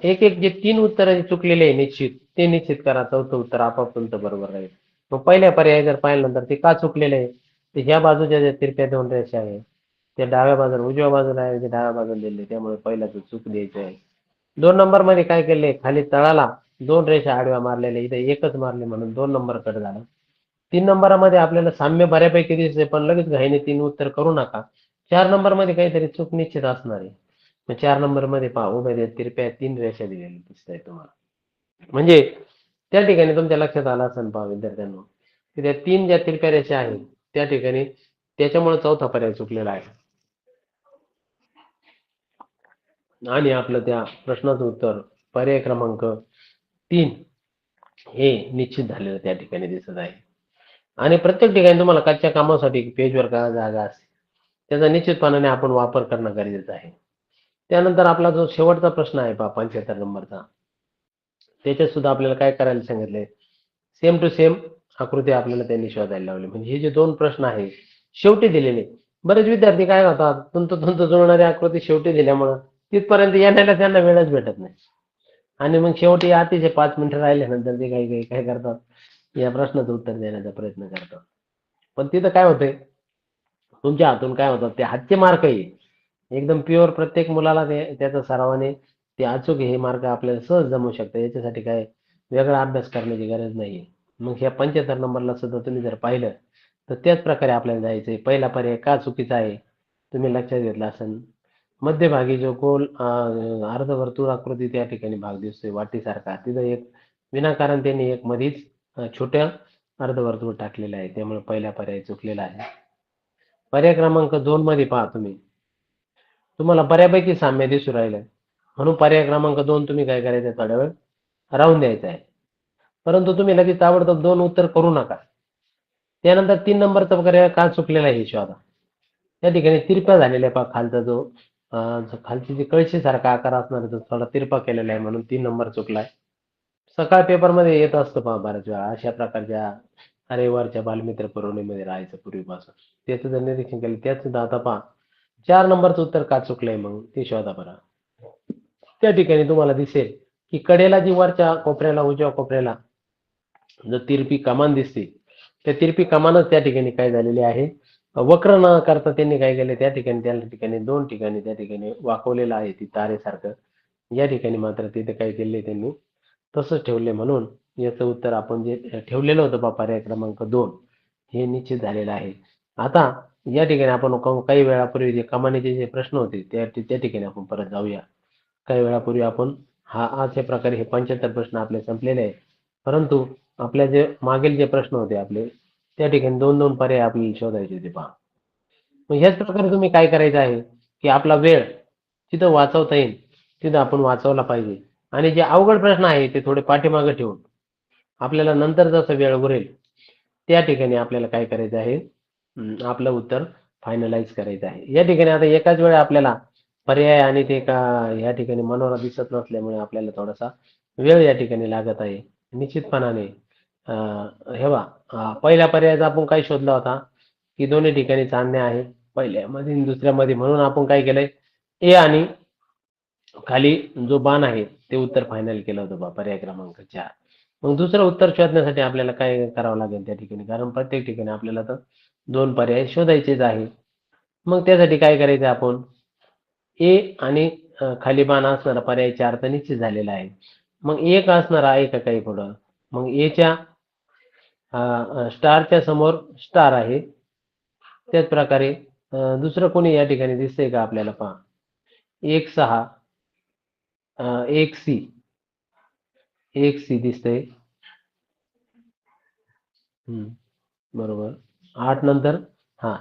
एक एक जे 3 उत्तर चुकलेले आहे निश्चित, ते निश्चित करा. चौथं उत्तर आपोआप तुमचं बरोबर राहील. मग पहिल्या पर्याय जर पाहिल्यानंतर ते का चुकलेलं आहे, तर ह्या बाजूच्या ज्या तिरप्या 2 रेषा आहे, त्या डाव्या बाजूला उजव्या बाजूला आहे, ते डाव्या बाजूला दिले, त्यामुळे पहिल्याच चूक द्यायची आहे. 2 नंबर मध्ये काय केले, खाली तळाला 2 रेषा आडव्या मारलेल्या, इथे एकच मारली म्हणून 2 नंबर कट झाला. 3 नंबरमध्ये आपल्याला साम्य बऱ्यापैकी दिसते, पण लगेच घाईने 3 उत्तर करू नका. 4 नंबरमध्ये काहीतरी चूक निश्चित असणार आहे. मग 4 नंबरमध्ये पहा, उभ्या तिरप्या 3 रेषा दिलेल्या दिसत आहे तुम्हाला. म्हणजे त्या ठिकाणी तुमच्या लक्षात आलं असेल पहा विद्यार्थ्यांनो, की त्या 3 ज्या तिरप्या रेषा आहेत त्या ठिकाणी, त्याच्यामुळे चौथा पर्याय चुकलेला आहे. आणि आपलं त्या प्रश्नाचं उत्तर पर्याय क्रमांक 3 हे निश्चित झालेलं त्या ठिकाणी दिसत आहे. आणि प्रत्येक ठिकाणी तुम्हाला कच्च्या कामासाठी पेजवर काय जागा असते, त्याचा निश्चितपणाने आपण वापर करणं गरजेचं आहे. त्यानंतर आपला जो शेवटचा प्रश्न आहे पहा 75 नंबरचा, त्याच्यात सुद्धा आपल्याला काय करायला सांगितलंय, सेम टू सेम आकृती आपल्याला त्यांनी शोधायला लावली. म्हणजे हे जे 2 प्रश्न आहे शेवटी दिलेले, बरेच विद्यार्थी काय होतात, तंतोतंत जुळणारी आकृती शेवटी दिल्यामुळं तिथपर्यंत येण्याला त्यांना वेळच भेटत नाही. आणि मग शेवटी अतिशय 5 मिनिटं राहिल्यानंतर ते काही काही काय करतात, या प्रश्नाचं उत्तर देण्याचा प्रयत्न करतात. पण तिथं काय होतंय, तुमच्या हातून काय होतात, ते हातचे मार्क आहे एकदम प्युअर. प्रत्येक मुलाला त्याचा सरावाने ते अचूक हे मार्क आपल्याला सहज जमू शकतं. याच्यासाठी काय वेगळा अभ्यास करण्याची गरज नाहीये. मग ह्या 75 नंबरला सुद्धा तुम्ही जर पाहिलं, तर त्याच प्रकारे आपल्याला जायचंय. पहिला पर्याय का चुकीचा आहे तुम्ही लक्षात घेतला असेल. मध्यभागी जो गोल अर्धवर्तुळाकृती त्या ठिकाणी भाग दिसतोय वाटीसारखा, तिथं एक विनाकारण त्यांनी एक मधीच छोट्या अर्धवर्तुळ टाकलेलं आहे, त्यामुळे पहिला पर्याय चुकलेला आहे. पर्याय क्रमांक 2 मध्ये पहा तुम्ही, तुम्हाला बऱ्यापैकी साम्य दिसू राहिलं, म्हणून पर्याय क्रमांक 2 तुम्ही काय करायचं, थोड्या वेळ राहून द्यायचं आहे. परंतु तुम्ही लगेच ताबडतोब 2 उत्तर करू नका. त्यानंतर 3 नंबरचा पर्याय का चुकलेला आहे हे शोधा. त्या ठिकाणी तिरपा झालेला आहे पहा, खालचा जो खालची जी कळशीसारखा आकार असणार तो थोडा तिरपा केलेला आहे, म्हणून 3 नंबर चुकलाय. सकाळ पेपरमध्ये येत असतं पहा बऱ्याच वेळा अशा प्रकारच्या रविवारच्या बालमित्र पुरवणीमध्ये राहायचं पूर्वीपासून. त्याचं जर निरीक्षण केलं त्यात सुद्धा आता पहा 4 नंबरचं उत्तर का चुकलंय, मग ते शोधा बरं. त्या ठिकाणी तुम्हाला दिसेल की कडेला जी वरच्या कोपऱ्याला उजव्या कोपऱ्याला जर तिरपी कमान दिसते, त्या तिरपी कमानच त्या ठिकाणी काय झालेली आहे, वक्र न करता त्यांनी काय केले, त्या ठिकाणी 2 ठिकाणी त्या ठिकाणी वाकवलेलं आहे ती तारेसारखं. या ठिकाणी मात्र तिथे काय केले त्यांनी तसंच ठेवले, म्हणून याचं उत्तर आपण जे ठेवलेलं होतं पहा पर्याय क्रमांक 2 हे निश्चित झालेलं आहे. आता या ठिकाणी आपण काही वेळापूर्वी जे कमानीचे जे प्रश्न होते त्या ठिकाणी आपण परत जाऊया. काही वेळापूर्वी आपण अशा प्रकारे हे 75 प्रश्न आपले संपलेले आहे. परंतु आपल्या जे मागील जे प्रश्न होते आपले, त्या ठिकाणी 2-2 पर्याय आपल्याला शोधायचे होते पहा. मग ह्याच प्रकारे तुम्ही काय करायचं आहे, की आपला वेळ तिथं वाचवता येईल तिथं आपण वाचवला पाहिजे, आणि जे अवघड प्रश्न आहे ते थोडे पाठीमागे ठेवून आपल्याला नंतर जसं वेळ उरेल त्या ठिकाणी आपल्याला काय करायचं आहे, आपलं उत्तर फायनलाइज करायचं आहे. या ठिकाणी आता एकाच वेळा आपल्याला पर्याय आणि ते का या ठिकाणी मनोरा दिसत नसल्यामुळे आपल्याला थोडासा वेळ या ठिकाणी लागत आहे. निश्चितपणाने हे पहा, पहिल्या पर्यायाचा आपण काय शोधला होता, की दोन्ही ठिकाणी चांदण्या आहेत पहिल्यामध्ये आणि दुसऱ्यामध्ये, म्हणून आपण काय केलंय ए आणि खाली जो बाण आहे ते उत्तर फायनल केलं होतं बा पर्याय क्रमांक 4. मग दुसरं उत्तर शोधण्यासाठी आपल्याला काय करावं लागेल त्या ठिकाणी, कारण प्रत्येक ठिकाणी आपल्याला तर 2 पर्याय शोधायचेच आहे. मग त्यासाठी काय करायचं आपण, ए आणि खाली बाण असणारा पर्याय 4 तर निश्चित झालेला आहे. मग एक असणारा आहे का काही पुढं, मग एच्या स्टारच्या समोर स्टार आहे. त्याच प्रकारे दुसरं कोणी या ठिकाणी दिसतंय का आपल्याला पहा, 1-6 एक सी दिसतंय. बरोबर. 8 नंतर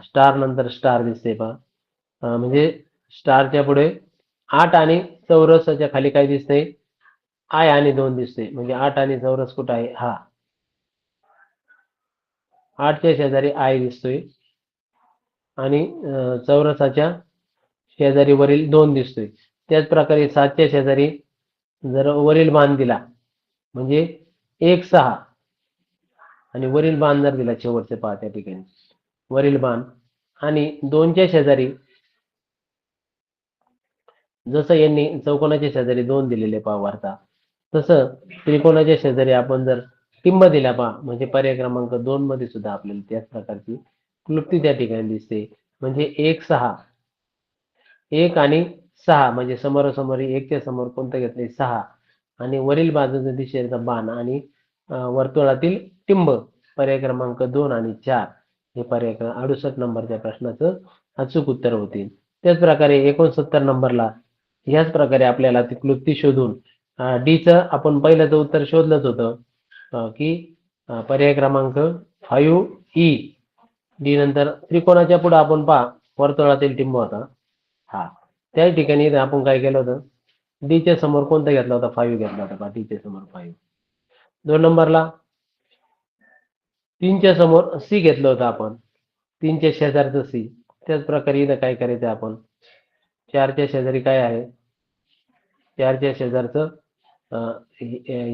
स्टार नंतर स्टार दिसते पहा. म्हणजे स्टारच्या पुढे 8 आणि चौरसाच्या खाली काय दिसतंय, आय आणि 2 दिसते. म्हणजे 8 आणि चौरस कुठं आहे, 8च्या शेजारी आय दिसतोय आणि चौरसाच्या शेजारी वरील 2 दिसतोय. त्याच प्रकारे 7च्या शेजारी जर वरील बाण दिला म्हणजे 1-6 आणि वरील बाण जर दिला शेवटचे पहा त्या ठिकाणी वरील बाण, आणि 2च्या शेजारी जसं यांनी चौकोनाच्या शेजारी 2 दिलेले पहा वरता, तसं त्रिकोणाच्या शेजारी आपण जर टिंब दिला पहा, म्हणजे पर्याय क्रमांक 2 मध्ये सुद्धा आपल्याला त्याच प्रकारची क्लृप्ती त्या ठिकाणी दिसते. म्हणजे 1-6 1 आणि 6 म्हणजे समोरासमोरी 1च्या समोर कोणतं घेतलंय 6, आणि वरील बाजूच्या दिशेचा बाण आणि वर्तुळातील टिंब पर्याय क्रमांक 2 आणि 4 हे पर्याय 68 नंबरच्या प्रश्नाचं अचूक उत्तर होतील. त्याच प्रकारे 69 नंबरला ह्याच प्रकारे आपल्याला ती क्लृप्ती शोधून डीचं आपण पहिल्याचं उत्तर शोधलंच होतं, की पर्याय क्रमांक 5E डी नंतर त्रिकोणाच्या पुढे आपण पहा वर्तुळातील टिंब होता, त्या ठिकाणी आपण काय केलं होतं, डीच्या समोर कोणता घेतला होता, 5 घेतला होता. डीच्या समोर 5. 2 नंबरला 3च्या समोर सी घेतलं होतं आपण, 3च्या शेजारचं सी. त्याच प्रकारे इथं काय करायचं आपण, 4च्या शेजारी काय आहे, 4च्या शेजारचं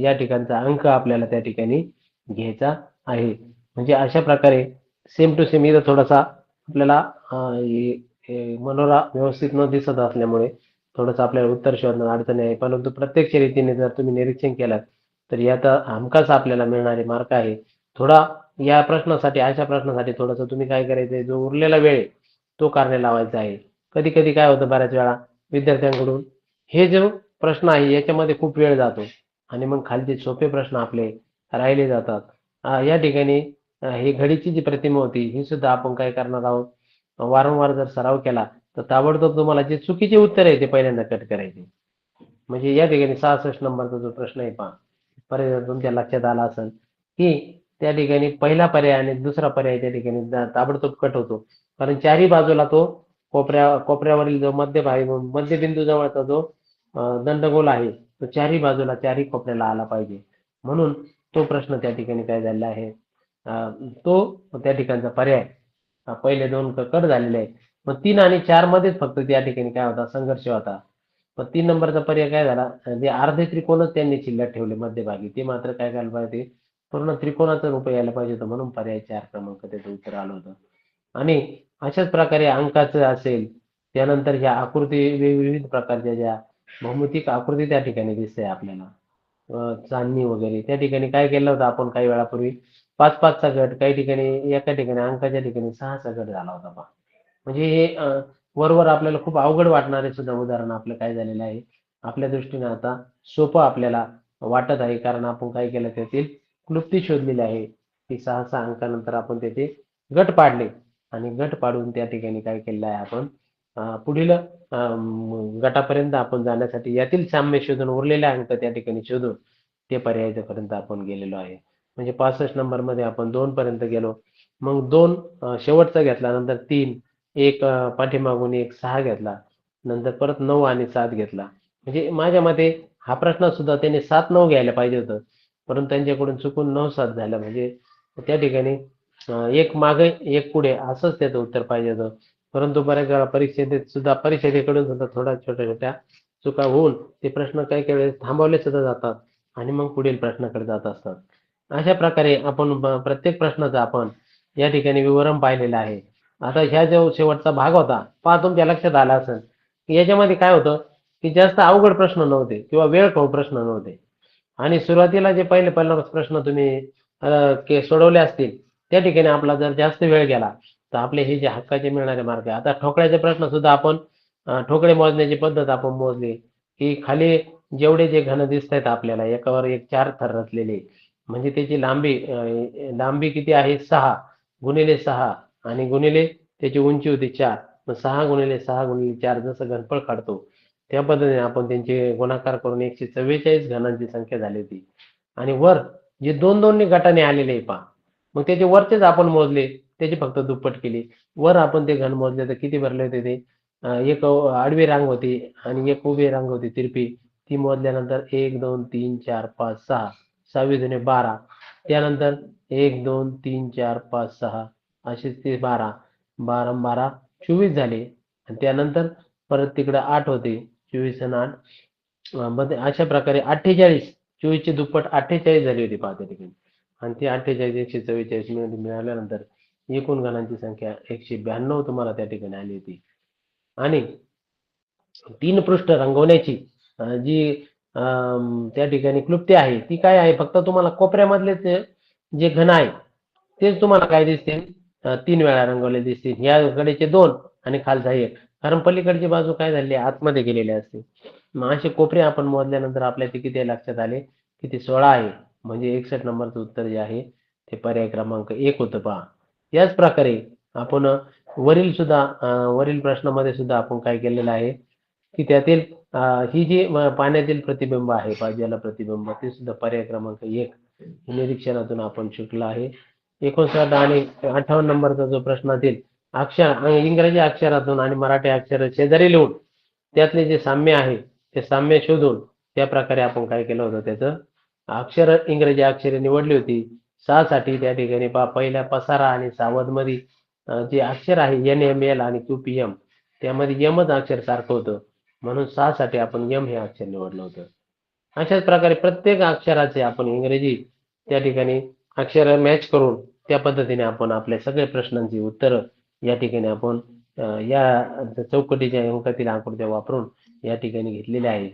या ठिकाणचा अंक आपल्याला त्या ठिकाणी घ्यायचा आहे. म्हणजे अशा प्रकारे सेम टू सेम इथं थोडासा आपल्याला मनोरा व्यवस्थित न दिसत असल्यामुळे थोडंसं आपल्याला उत्तर शोधणं अडचणी आहे, परंतु प्रत्यक्ष रीतीने जर तुम्ही निरीक्षण केलं तर यात हमखास आपल्याला मिळणारे मार्क आहे. थोडा या प्रश्नासाठी अशा प्रश्नासाठी थोडंसं तुम्ही काय करायचंय, जो उरलेला वेळ आहे तो कारणे लावायचा आहे. कधी कधी काय होतं बऱ्याच वेळा विद्यार्थ्यांकडून हे जो प्रश्न आहे याच्यामध्ये खूप वेळ जातो आणि मग खालचे सोपे प्रश्न आपले राहिले जातात. या ठिकाणी ही घडीची जी प्रतिमा होती ही सुद्धा आपण काय करणार आहोत, वारंवार जर सराव केला तर ताबडतोब तुम्हाला जे चुकीचे उत्तर आहे ते पहिल्यांदा कट करायचे. म्हणजे या ठिकाणी 66 नंबरचा जो प्रश्न आहे पहा, पर्याय तुमच्या लक्षात आला असेल की त्या ठिकाणी पहिला पर्याय आणि दुसरा पर्याय त्या ठिकाणी ताबडतोब कट होतो. कारण चारही बाजूला तो कोपऱ्यावरील जो मध्यबिंदू जवळचा जो दंडगोल आहे तो चारही बाजूला चारही कोपऱ्याला आला पाहिजे. म्हणून तो प्रश्न त्या ठिकाणी काय झालेला आहे, तो त्या ठिकाणचा पर्याय पहिले दोन कट झालेले आहेत. मग 3 आणि 4 मध्येच फक्त त्या ठिकाणी काय होता, संघर्ष होता. मग 3 नंबरचा पर्याय काय झाला, जे अर्धे त्रिकोणच त्यांनी शिल्लक ठेवले मध्यभागी, ते मात्र काय करायला पाहिजे, पूर्ण त्रिकोणाचं रूप यायला पाहिजे होतं. म्हणून पर्याय 4 क्रमांक त्याचं उत्तर आलं होतं. आणि अशाच प्रकारे अंकाचं असेल, त्यानंतर ह्या आकृती विविध प्रकारच्या ज्या भौमितिक आकृती त्या ठिकाणी दिसते आपल्याला, चांदणी वगैरे, त्या ठिकाणी काय केलं होतं आपण काही वेळापूर्वी, 5-5चा गट, काही ठिकाणी एका ठिकाणी अंकाच्या ठिकाणी 6चा गट झाला होता पहा. म्हणजे हे वरवर आपल्याला खूप अवघड वाटणारे सुद्धा उदाहरण आपलं काय झालेलं आहे, आपल्या दृष्टीने आता सोपं आपल्याला वाटत आहे. कारण आपण काय केलं, त्यातील क्लुप्ती शोधलेली आहे की 6 अंकानंतर आपण त्याचे गट पाडले आणि गट पाडून त्या ठिकाणी काय केलेलं आहे आपण, पुढील गटापर्यंत आपण जाण्यासाठी यातील साम्य शोधून उरलेले अंक त्या ठिकाणी शोधून ते पर्यायापर्यंत आपण गेलेलो आहे. म्हणजे 65 नंबर मध्ये आपण 2 पर्यंत गेलो. मग 2 शेवटचा घेतला, नंतर 3, एक पाठीमागून एक 6 घेतला, नंतर परत 9 आणि 7 घेतला. म्हणजे माझ्या मते हा प्रश्न सुद्धा त्यांनी 7-9 घ्यायला पाहिजे होतं, परंतु त्यांच्याकडून चुकून 9-7 झालं. म्हणजे त्या ठिकाणी एक मागे एक पुढे असंच त्याचं उत्तर पाहिजे होतं. परंतु बऱ्याच वेळा परिषदेकडून सुद्धा थोड्या छोट्या छोट्या चुका होऊन ते प्रश्न काही काही वेळेस थांबवले सुद्धा जातात आणि मग पुढील प्रश्नाकडे जात असतात. अशा प्रकारे आपण प्रत्येक प्रश्नाचं आपण या ठिकाणी विवरण पाहिलेलं आहे. आता ह्या जो शेवटचा भाग होता पहा, तुमच्या लक्षात आला असेल की याच्यामध्ये काय होतं की जास्त अवघड प्रश्न नव्हते किंवा वेळखाऊ प्रश्न नव्हते. आणि सुरुवातीला जे पहिले प्रश्न तुम्ही सोडवले असतील, त्या ठिकाणी आपला जर जास्त वेळ गेला तर आपले हे जे हक्काचे मिळणारे मार्क आहे. आता ठोकळ्याचे प्रश्न सुद्धा आपण ठोकळे मोजण्याची पद्धत आपण मोजली की खाली जेवढे जे घन दिसत आहेत आपल्याला एकावर एक 4 थर रचलेले, म्हणजे त्याची लांबी किती आहे, 6 गुणिले 6 आणि गुणिले त्याची उंची होती 4. मग 6 गुणिले 6 गुणिले 4 जसं घनफळ काढतो त्या पद्धतीने आपण त्यांचे गुणाकार करून 144 घनांची संख्या झाली होती. आणि वर जे 2-2 गटाने आलेले आहे पहा, मग त्याचे वरचेच आपण मोजले, त्याची फक्त दुप्पट केली. वर आपण ते घन मोजले तर किती भरले होते ते, एक आडवी रांग होती आणि एक उभी रांग होती तिरपी, ती मोजल्यानंतर 1 2 3 4 5 6, 6 दुने 12, त्यानंतर 1 2 3 4 5 6 असे ते 12, 12 12 24 झाले. आणि त्यानंतर परत तिकडे 8 होते, 24 आणि 8 मध्ये अशा प्रकारे 48, 24 ची दुप्पट 48 झाली होती पहा त्या ठिकाणी. आणि ती 48 144 मिळाल्यानंतर एकूण गणांची संख्या 192 तुम्हाला त्या ठिकाणी आली होती. आणि 3 पृष्ठ रंगवण्याची जी त्या ठिकाणी क्लुप्ती आहे ती काय आहे, फक्त तुम्हाला कोपऱ्यामधले जे घन आहे तेच तुम्हाला काय दिसतील, 3 वेळा रंगवले दिसतील. या कडेचे 2 आणि खालचा 1, कारण पलीकडची बाजू काय झाली आतमध्ये गेलेली असते. मग असे कोपरे आपण मोजल्यानंतर आपल्या ते किती लक्षात आले, किती 16 आहे. म्हणजे 61 नंबरचं उत्तर जे आहे ते पर्याय क्रमांक 1 होतं पहा. याच प्रकारे आपण वरील प्रश्नामध्ये सुद्धा आपण काय केलेलं आहे की त्यातील ही जी पाण्यातील प्रतिबिंब आहे, जल प्रतिबिंब, ते सुद्धा पर्याय क्रमांक 1 निरीक्षणातून आपण शिकलो आहे. 59 आणि 58 नंबरचा जो प्रश्नातील इंग्रजी अक्षरातून आणि मराठी अक्षर शेजारी लिहून त्यातले जे साम्य आहे ते साम्य शोधून त्या प्रकारे आपण काय केलं होतं, त्याचं इंग्रजी अक्षरे निवडली होती. 6 साठी त्या ठिकाणी पहिल्या पसारा आणि सावध मध्ये जे अक्षर आहे NML आणि QPM, त्यामध्ये यमच अक्षर सारखं होतं, म्हणून 6 साठी आपण यम हे अक्षर निवडलं होतं. अशाच प्रकारे प्रत्येक अक्षराचे आपण इंग्रजी त्या ठिकाणी अक्षर मॅच करून त्या पद्धतीने आपण आपल्या सगळ्या प्रश्नांची उत्तरं या ठिकाणी आपण या चौकटीच्या अंकातील आकृत्या वापरून या ठिकाणी घेतलेल्या आहेत.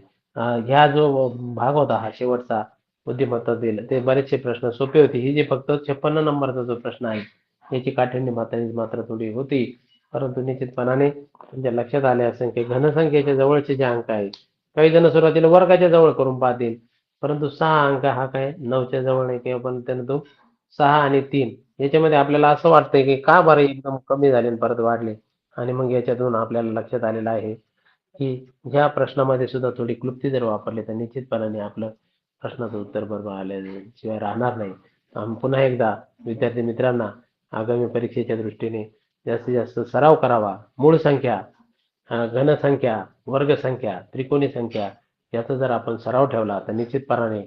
ह्या जो भाग होता हा शेवटचा बुद्धिमत्तातील, ते बरेचसे प्रश्न सोपे होते. ही जे फक्त 56 नंबरचा जो प्रश्न आहे याची काठिण्य मात्र थोडी होती, परंतु निश्चितपणाने तुमच्या लक्षात आले असेल की घनसंख्येच्या जवळचे जे अंक आहे, काही जण सुरुवातीला वर्गाच्या जवळ करून पाहतील, परंतु 6 अंक हा काय 9च्या जवळ नाही, किंवा पण त्यानं तो 6 आणि 3 याच्यामध्ये आपल्याला असं वाटतंय की का बरं एकदम कमी झाले आणि परत वाढले. आणि मग याच्यातून आपल्याला लक्षात आलेलं आहे की ह्या प्रश्नामध्ये सुद्धा थोडी क्लुप्ती जर वापरली तर निश्चितपणाने आपलं प्रश्नाचं उत्तर बरोबर आल्याशिवाय राहणार नाही. आम्ही पुन्हा एकदा विद्यार्थी मित्रांना आगामी परीक्षेच्या दृष्टीने जास्तीत जास्त सराव करावा. मूळ संख्या, घनसंख्या, वर्गसंख्या, त्रिकोणी संख्या याचा जर आपण सराव ठेवला तर निश्चितपणाने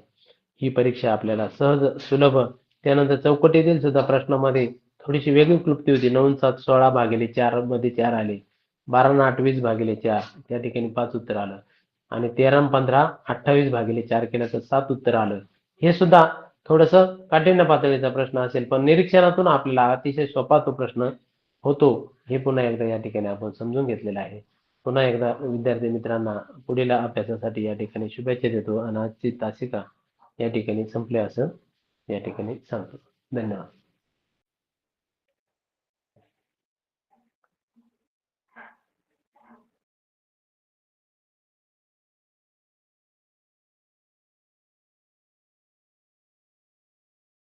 ही परीक्षा आपल्याला सहज, सुलभ, त्यानंतर चौकटीतील सुद्धा प्रश्नामध्ये थोडीशी वेगळी क्लुप्ती होती. 9 7 16 भागिले 4 मध्ये 4 आले. 12 आणि 8 20 भागिले 4 त्या ठिकाणी 5 उत्तर आलं आणि 13 आणि 15 28 भागिले 4 केलं तर 7 उत्तर आलं. हे सुद्धा थोडंसं काठिण्य पातळीचा प्रश्न असेल, पण निरीक्षणातून आपल्याला अतिशय सोपा तो प्रश्न होतो हे पुन्हा एकदा या ठिकाणी आपण समजून घेतलेलं आहे. पुन्हा एकदा विद्यार्थी मित्रांना पुढील अभ्यासासाठी या ठिकाणी शुभेच्छा देतो आणि आजची तासिका या ठिकाणी संपली असं या ठिकाणी सांगतो. धन्यवाद.